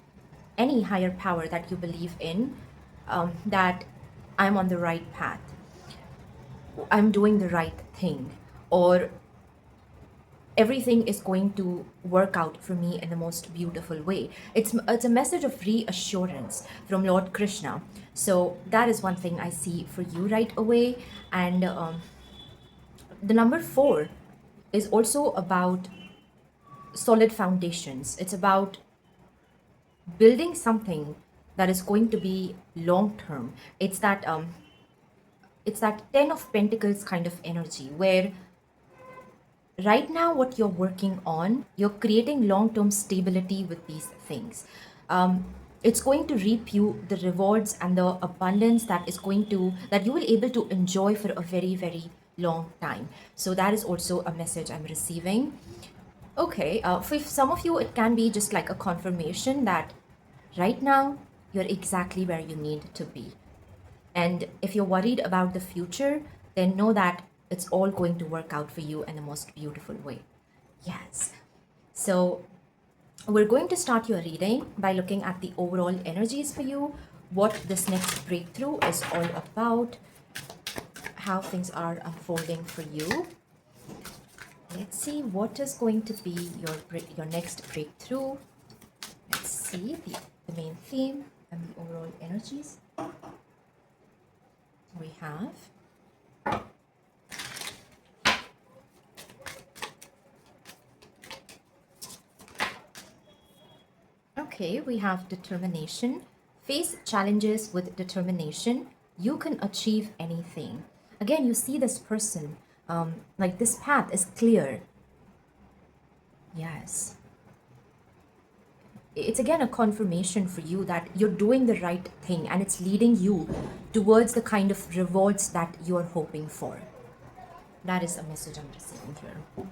any higher power that you believe in, that I'm on the right path, I'm doing the right thing, or everything is going to work out for me in the most beautiful way. It's a message of reassurance from Lord Krishna. So that is one thing I see for you right away. And the number 4 is also about solid foundations. It's about building something that is going to be long term. It's that 10 of Pentacles kind of energy where right now what you're working on, you're creating long-term stability with these things. It's going to reap you the rewards and the abundance that you will able to enjoy for a very, very long time. So that is also a message I'm receiving. Okay, for some of you, it can be just like a confirmation that right now you're exactly where you need to be. And if you're worried about the future, then know that it's all going to work out for you in the most beautiful way. Yes. So we're going to start your reading by looking at the overall energies for you, what this next breakthrough is all about, how things are unfolding for you. Let's see what is going to be your next breakthrough. Let's see the main theme and the overall energies we have. Okay, we have determination. Face challenges with determination. You can achieve anything. Again, you see this person, like this path is clear. Yes. It's again a confirmation for you that you're doing the right thing and it's leading you towards the kind of rewards that you're hoping for. That is a message I'm receiving here.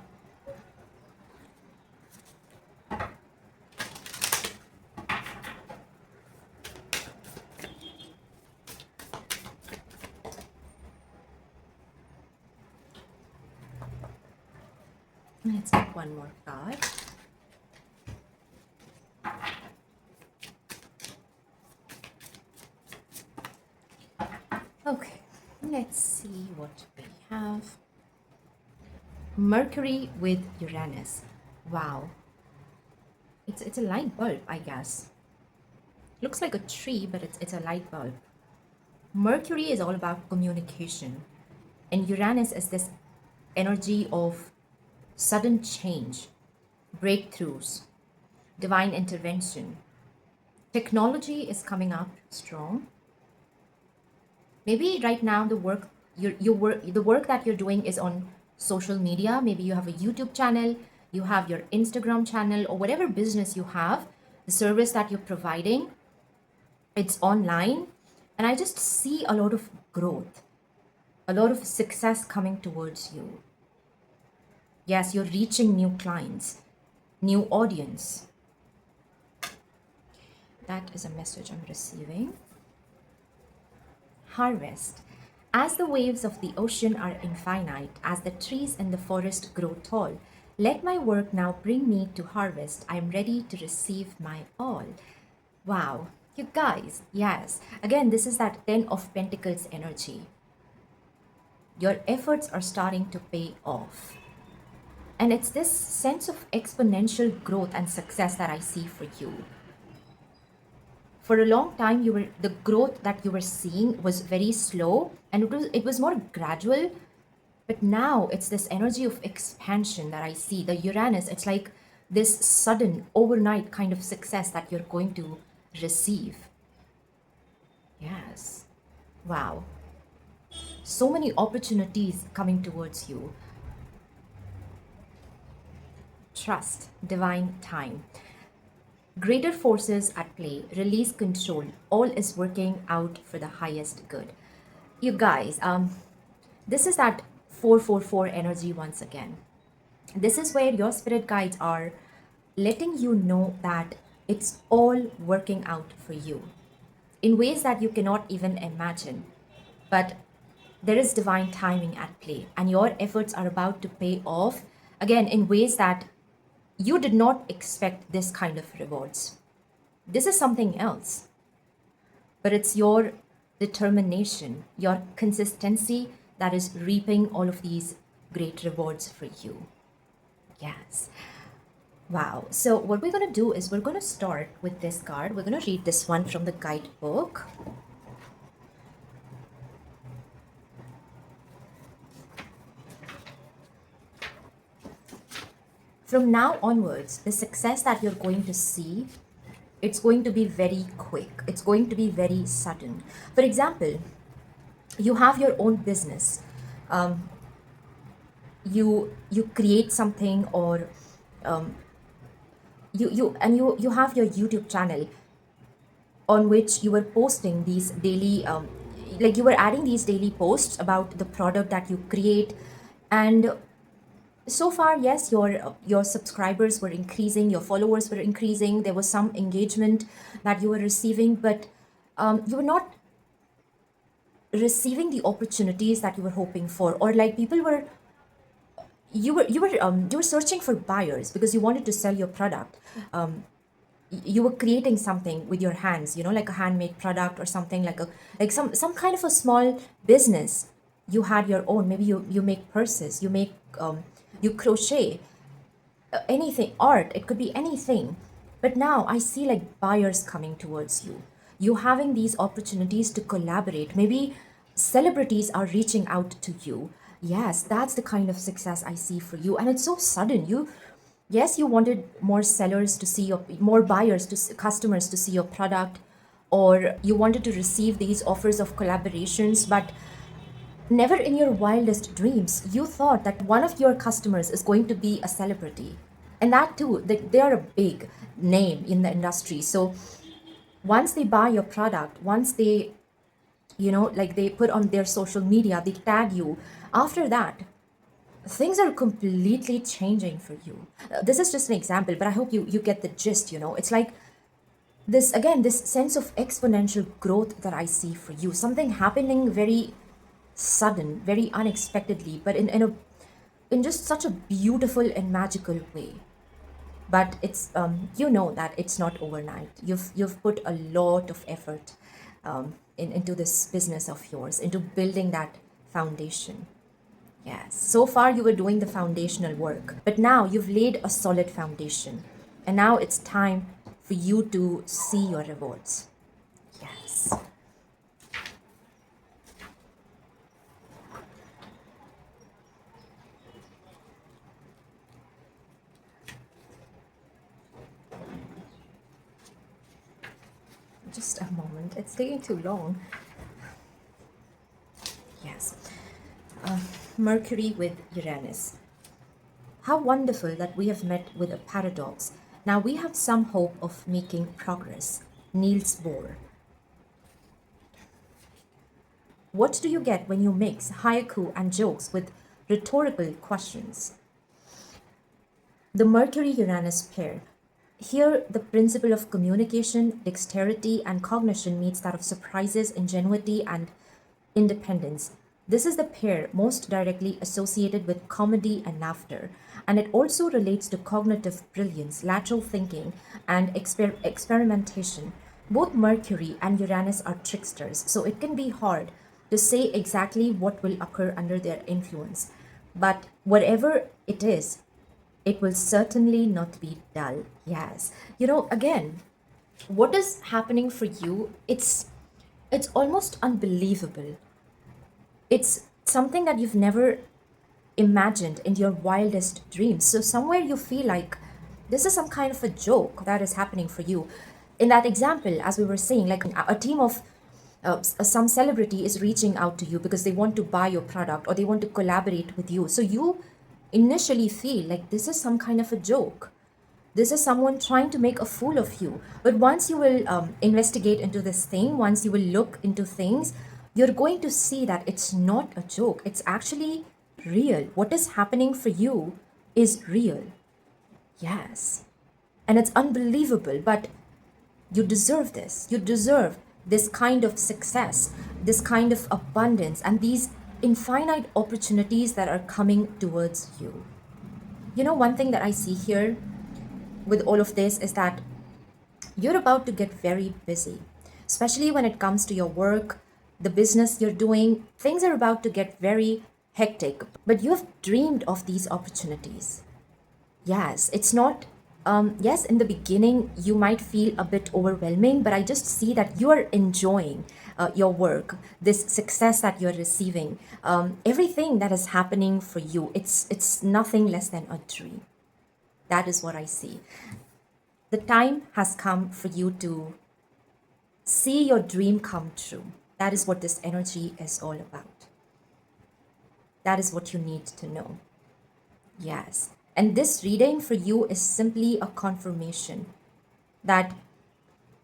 Let's get one more card. Okay, let's see what we have. Mercury with Uranus. Wow. It's a light bulb, I guess. Looks like a tree, but it's a light bulb. Mercury is all about communication, and Uranus is this energy of sudden change, breakthroughs, divine intervention. Technology is coming up strong. Maybe right now the work that you're doing is on social media. Maybe you have a YouTube channel, you have your Instagram channel, or whatever business you have, the service that you're providing, it's online. And I just see a lot of growth, a lot of success coming towards you. Yes, you're reaching new clients, new audience. That is a message I'm receiving. Harvest. As the waves of the ocean are infinite, as the trees in the forest grow tall, let my work now bring me to harvest. I am ready to receive my all. Wow, you guys, yes. Again, this is that 10 of Pentacles energy. Your efforts are starting to pay off. And it's this sense of exponential growth and success that I see for you. For a long time, the growth that you were seeing was very slow and it was more gradual. But now it's this energy of expansion that I see. The Uranus, it's like this sudden overnight kind of success that you're going to receive. Yes. Wow. So many opportunities coming towards you. Trust, divine time. Greater forces at play, release control, all is working out for the highest good. You guys, this is that 444 energy once again. This is where your spirit guides are letting you know that it's all working out for you in ways that you cannot even imagine. But there is divine timing at play, and your efforts are about to pay off again in ways that you did not expect this kind of rewards. This is something else, but it's your determination, your consistency that is reaping all of these great rewards for you. Yes. Wow. So, what we're going to do is we're going to start with this card. We're going to read this one from the guidebook. From now onwards, the success that you're going to see, it's going to be very quick. It's going to be very sudden. For example, you have your own business. You create something, or you have your YouTube channel on which you were posting these daily like you were adding these daily posts about the product that you create, and so far, yes, your subscribers were increasing, your followers were increasing, there was some engagement that you were receiving, but you were not receiving the opportunities that you were hoping for, or like people were, you were searching for buyers because you wanted to sell your product. You were creating something with your hands, like a handmade product or something, like some kind of a small business. You had your own, maybe you make purses, you crochet, anything, art, it could be anything. But now I see like buyers coming towards you, you having these opportunities to collaborate, maybe celebrities are reaching out to you. Yes, that's the kind of success I see for you, and it's so sudden. Yes, you wanted more sellers to see your, more buyers to customers to see your product, or you wanted to receive these offers of collaborations, but never in your wildest dreams you thought that one of your customers is going to be a celebrity. And that too, they are a big name in the industry. So once they buy your product, once they, like they put on their social media, they tag you, after that, things are completely changing for you. This is just an example, but I hope you get the gist. It's like this, again, this sense of exponential growth that I see for you, something happening very sudden, very unexpectedly, but in just such a beautiful and magical way. But it's, that it's not overnight. You've put a lot of effort into this business of yours, into building that foundation. Yes, so far you were doing the foundational work, but now you've laid a solid foundation, and now it's time for you to see your rewards. Yes. Just a moment, it's taking too long. Yes. Mercury with Uranus. How wonderful that we have met with a paradox. Now we have some hope of making progress. Niels Bohr. What do you get when you mix haiku and jokes with rhetorical questions? The Mercury Uranus pair. Here, the principle of communication, dexterity, and cognition meets that of surprises, ingenuity, and independence. This is the pair most directly associated with comedy and laughter, and it also relates to cognitive brilliance, lateral thinking, and experimentation. Both Mercury and Uranus are tricksters, so it can be hard to say exactly what will occur under their influence. But whatever it is, it will certainly not be dull. Yes. Again, what is happening for you? It's almost unbelievable. It's something that you've never imagined in your wildest dreams. So somewhere you feel like this is some kind of a joke that is happening for you. In that example, as we were saying, like a team of some celebrity is reaching out to you because they want to buy your product or they want to collaborate with you. So you initially feel like this is some kind of a joke. This is someone trying to make a fool of you. But once you will investigate into this thing, once you will look into things, you're going to see that it's not a joke. It's actually real. What is happening for you is real. Yes. And it's unbelievable, but you deserve this. You deserve this kind of success, this kind of abundance, and these infinite opportunities that are coming towards you. One thing that I see here with all of this is that you're about to get very busy, especially when it comes to your work, the business you're doing. Things are about to get very hectic, but you have dreamed of these opportunities. Yes, it's not, yes, in the beginning, you might feel a bit overwhelming, but I just see that you are enjoying your work, this success that you're receiving, everything that is happening for you. It's nothing less than a dream. That is what I see. The time has come for you to see your dream come true. That is what this energy is all about. That is what you need to know. Yes. And this reading for you is simply a confirmation that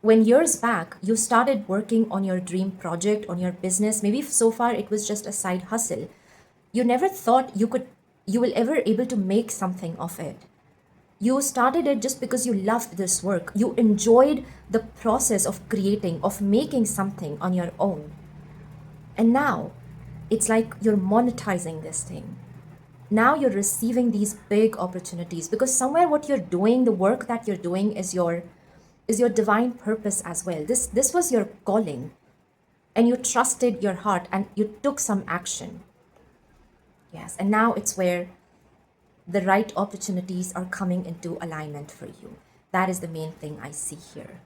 when years back you started working on your dream project, on your business, maybe so far it was just a side hustle, you never thought you will ever able to make something of it. You started it just because you loved this work. You enjoyed the process of creating, of making something on your own. And now it's like you're monetizing this thing. Now you're receiving these big opportunities because somewhere what you're doing, the work that you're doing is your divine purpose as well. This was your calling, and you trusted your heart and you took some action. Yes, and now it's where the right opportunities are coming into alignment for you. That is the main thing I see here.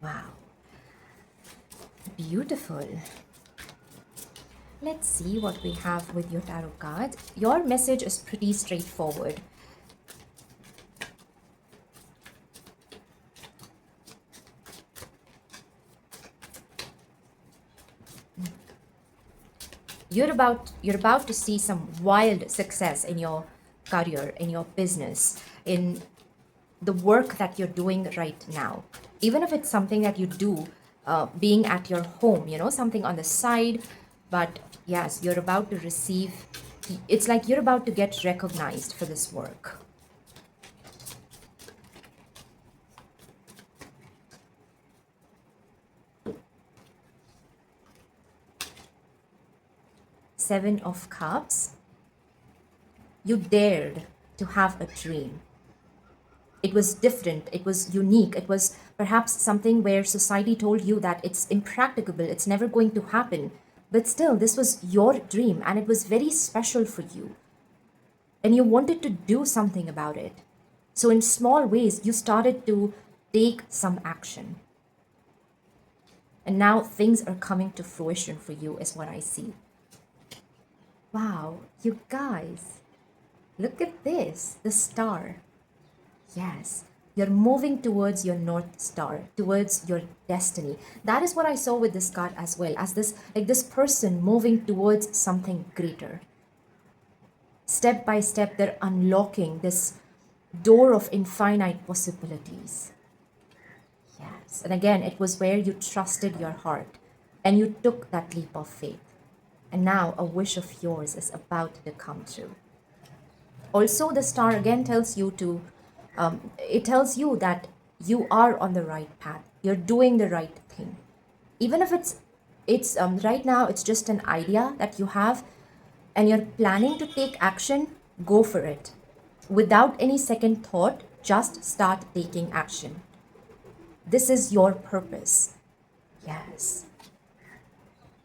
Wow. Beautiful. Let's see what we have with your tarot card. Your message is pretty straightforward. You're about to see some wild success in your career, in your business, in the work that you're doing right now. Even if it's something that you do being at your home, something on the side. But yes, you're about to receive, it's like you're about to get recognized for this work. Seven of Cups. You dared to have a dream. It was different, it was unique, it was perhaps something where society told you that it's impracticable, it's never going to happen. But still, this was your dream and it was very special for you. And you wanted to do something about it. So, in small ways, you started to take some action. And now things are coming to fruition for you, is what I see. Wow, you guys, look at this, the star. Yes, you're moving towards your North Star, towards your destiny. That is what I saw with this card as well, as this person moving towards something greater. Step by step, they're unlocking this door of infinite possibilities. Yes, and again, it was where you trusted your heart and you took that leap of faith. And now a wish of yours is about to come true. Also, the star again tells you it tells you that you are on the right path. You're doing the right thing. Even if it's right now, it's just an idea that you have and you're planning to take action, go for it. Without any second thought, just start taking action. This is your purpose. Yes.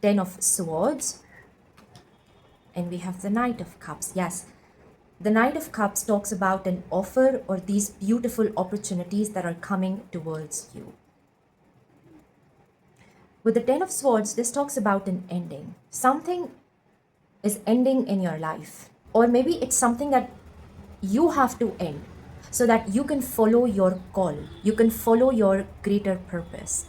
10 of Swords. And we have the Knight of Cups. Yes. The Knight of Cups talks about an offer or these beautiful opportunities that are coming towards you. With the 10 of Swords, this talks about an ending. Something is ending in your life. Or maybe it's something that you have to end so that you can follow your call. You can follow your greater purpose.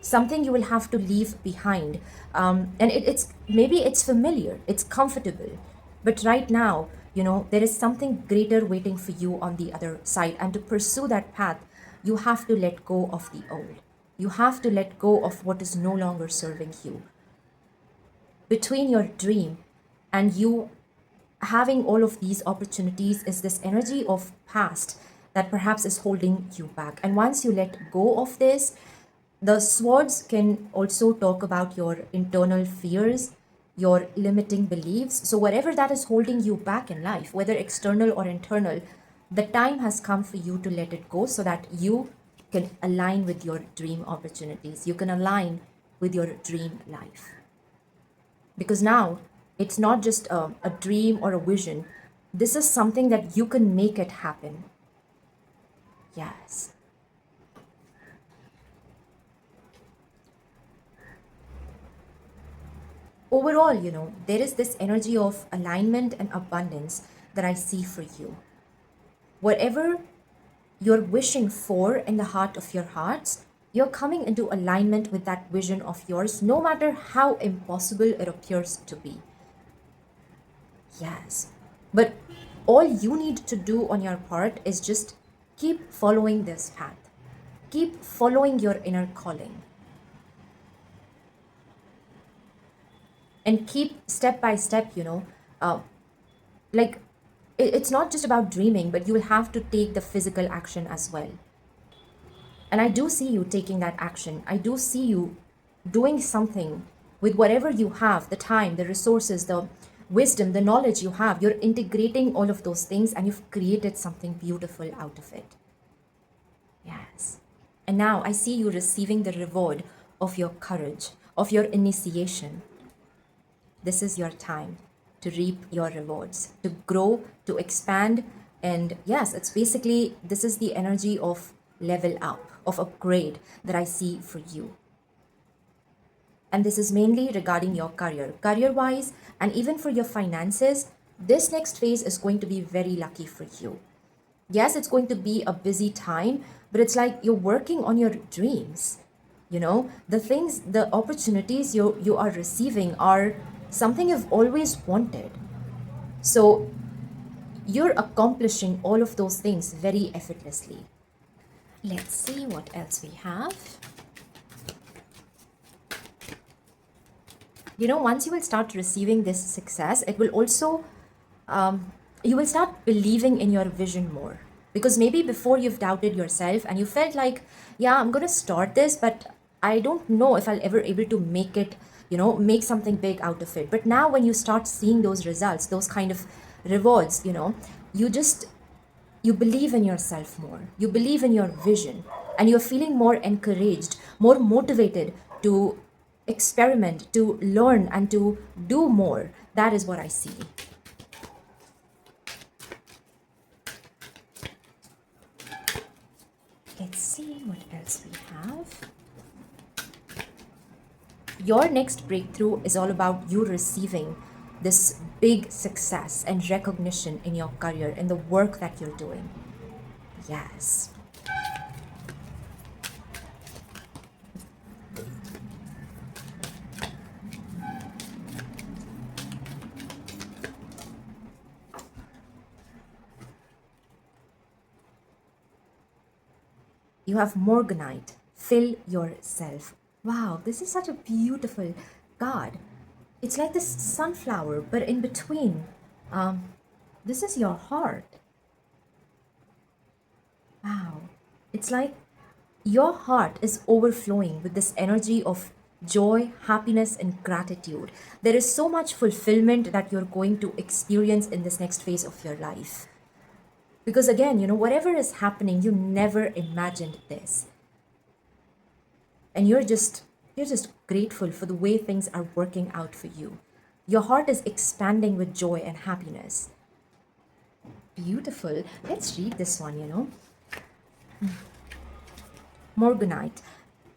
Something you will have to leave behind. And it's maybe it's familiar, it's comfortable. But right now, there is something greater waiting for you on the other side. And to pursue that path, you have to let go of the old. You have to let go of what is no longer serving you. Between your dream and you having all of these opportunities is this energy of past that perhaps is holding you back. And once you let go of this, the swords can also talk about your internal fears, your limiting beliefs. So whatever that is holding you back in life, whether external or internal, the time has come for you to let it go so that you can align with your dream opportunities. You can align with your dream life. Because now it's not just a dream or a vision. This is something that you can make it happen. Yes. Overall, there is this energy of alignment and abundance that I see for you. Whatever you're wishing for in the heart of your hearts, you're coming into alignment with that vision of yours, no matter how impossible it appears to be. Yes. But all you need to do on your part is just keep following this path. keep following your inner calling and keep step by step, uh, like it's not just about dreaming, but you will have to take the physical action as well. And I do see you taking that action. I do see you doing something with whatever you have, the time, the resources, the wisdom, the knowledge you have. You're integrating all of those things and you've created something beautiful out of it. Yes. And now I see you receiving the reward of your courage, of your initiation. This is your time to reap your rewards, to grow, to expand. And yes, it's basically, this is the energy of level up, of upgrade that I see for you. And this is mainly regarding your career wise, and even for your finances. This next phase is going to be very lucky for you. Yes, it's going to be a busy time, but it's like you're working on your dreams. The things, the opportunities you are receiving are something you've always wanted. So you're accomplishing all of those things very effortlessly. Let's see what else we have. Once you will start receiving this success, it will also, you will start believing in your vision more. Because maybe before you've doubted yourself and you felt like, yeah, I'm going to start this, but I don't know if I'll ever able to make it, make something big out of it. But now when you start seeing those results, those kind of rewards, you believe in yourself more. You believe in your vision and you're feeling more encouraged, more motivated to experiment, to learn and to do more. That is what I see. Let's see what else we have. Your next breakthrough is all about you receiving this big success and recognition in your career, in the work that you're doing. Yes. You have Morganite. Fill yourself. Wow, this is such a beautiful card. It's like this sunflower, but in between, this is your heart. Wow. It's like your heart is overflowing with this energy of joy, happiness, and gratitude. There is so much fulfillment that you're going to experience in this next phase of your life. Because again, whatever is happening, you never imagined this. And you're just grateful for the way things are working out for you. Your heart is expanding with joy and happiness. Beautiful. Let's read this one, Morganite.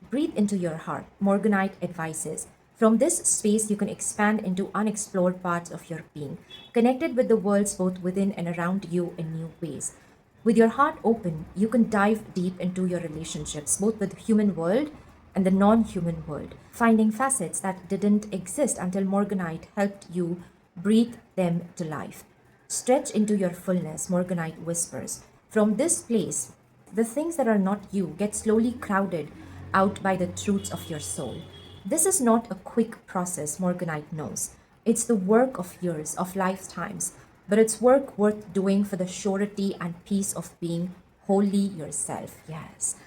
Breathe into your heart. Morganite advises. From this space, you can expand into unexplored parts of your being, connected with the worlds both within and around you in new ways. With your heart open, you can dive deep into your relationships, both with the human world and the non-human world, finding facets that didn't exist until Morganite helped you breathe them to life. Stretch into your fullness, Morganite whispers. From this place, the things that are not you get slowly crowded out by the truths of your soul. This is not a quick process, Morganite knows. It's the work of years, of lifetimes, but it's work worth doing for the surety and peace of being wholly yourself. Yes.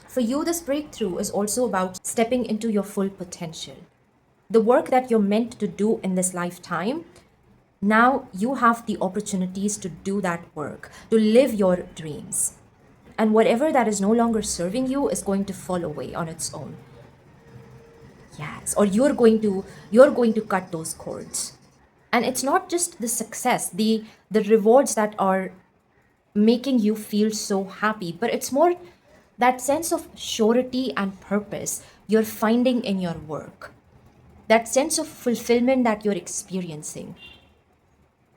For you, this breakthrough is also about stepping into your full potential. The work that you're meant to do in this lifetime, now you have the opportunities to do that work, to live your dreams. And whatever that is no longer serving you is going to fall away on its own. Yes, or you're going to cut those cords. And it's not just the success, the rewards that are making you feel so happy, but it's more that sense of surety and purpose you're finding in your work. That sense of fulfillment that you're experiencing.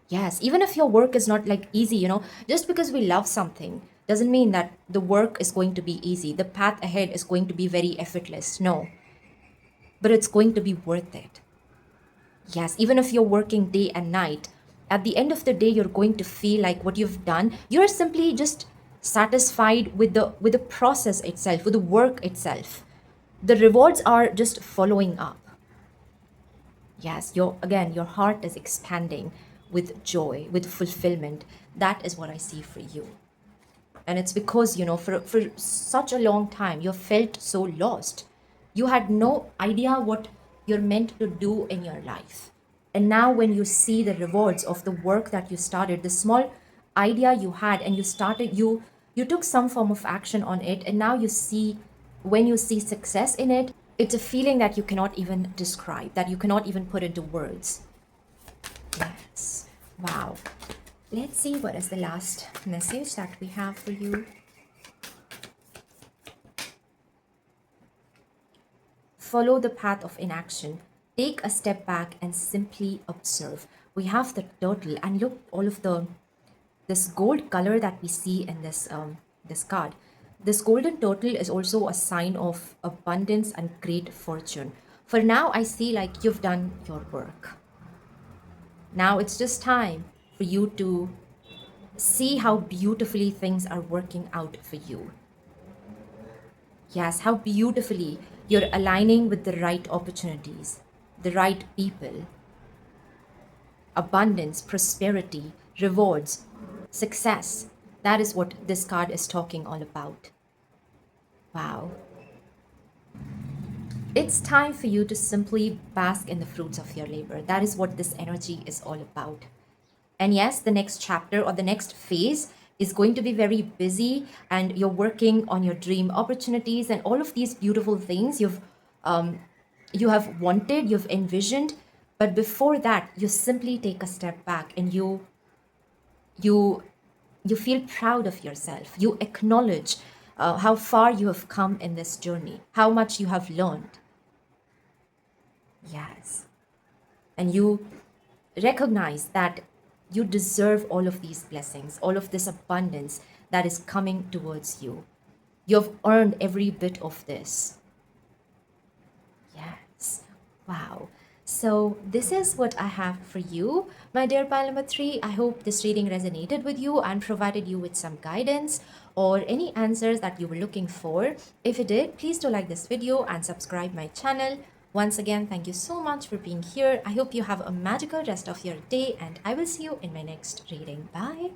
Yes, even if your work is not like easy, just because we love something doesn't mean that the work is going to be easy. The path ahead is going to be very effortless. No. But it's going to be worth it. Yes, even if you're working day and night, at the end of the day, you're going to feel like what you've done, you're simply just satisfied with the process itself, with the work itself. The rewards are just following up. Yes, your heart is expanding with joy, with fulfillment. That is what I see for you. And it's because, for such a long time, you felt so lost. You had no idea what you're meant to do in your life. And now, when you see the rewards of the work that you started, the small idea you had, and you took some form of action on it, and now you see, when you see success in it, it's a feeling that you cannot even describe, that you cannot even put into words. Yes. Wow. Let's see what is the last message that we have for you. Follow the path of inaction. Take a step back and simply observe. We have the turtle, and look, all of this gold color that we see in this card. This golden turtle is also a sign of abundance and great fortune. For now, I see like you've done your work. Now it's just time for you to see how beautifully things are working out for you. Yes, how beautifully you're aligning with the right opportunities, the right people, abundance, prosperity, rewards, success. That is what this card is talking all about. Wow. It's time for you to simply bask in the fruits of your labor. That is what this energy is all about. And yes, the next chapter or the next phase is going to be very busy, and you're working on your dream opportunities and all of these beautiful things you have wanted, you've envisioned. But before that, you simply take a step back, and you you feel proud of yourself. You acknowledge how far you have come in this journey, how much you have learned. Yes. And you recognize that you deserve all of these blessings, all of this abundance that is coming towards you. You've earned every bit of this. Yes. Wow. So, this is what I have for you, my dear pile number 3. I hope this reading resonated with you and provided you with some guidance or any answers that you were looking for. If it did, please do like this video and subscribe my channel. Once again, thank you so much for being here. I hope you have a magical rest of your day, and I will see you in my next reading. Bye.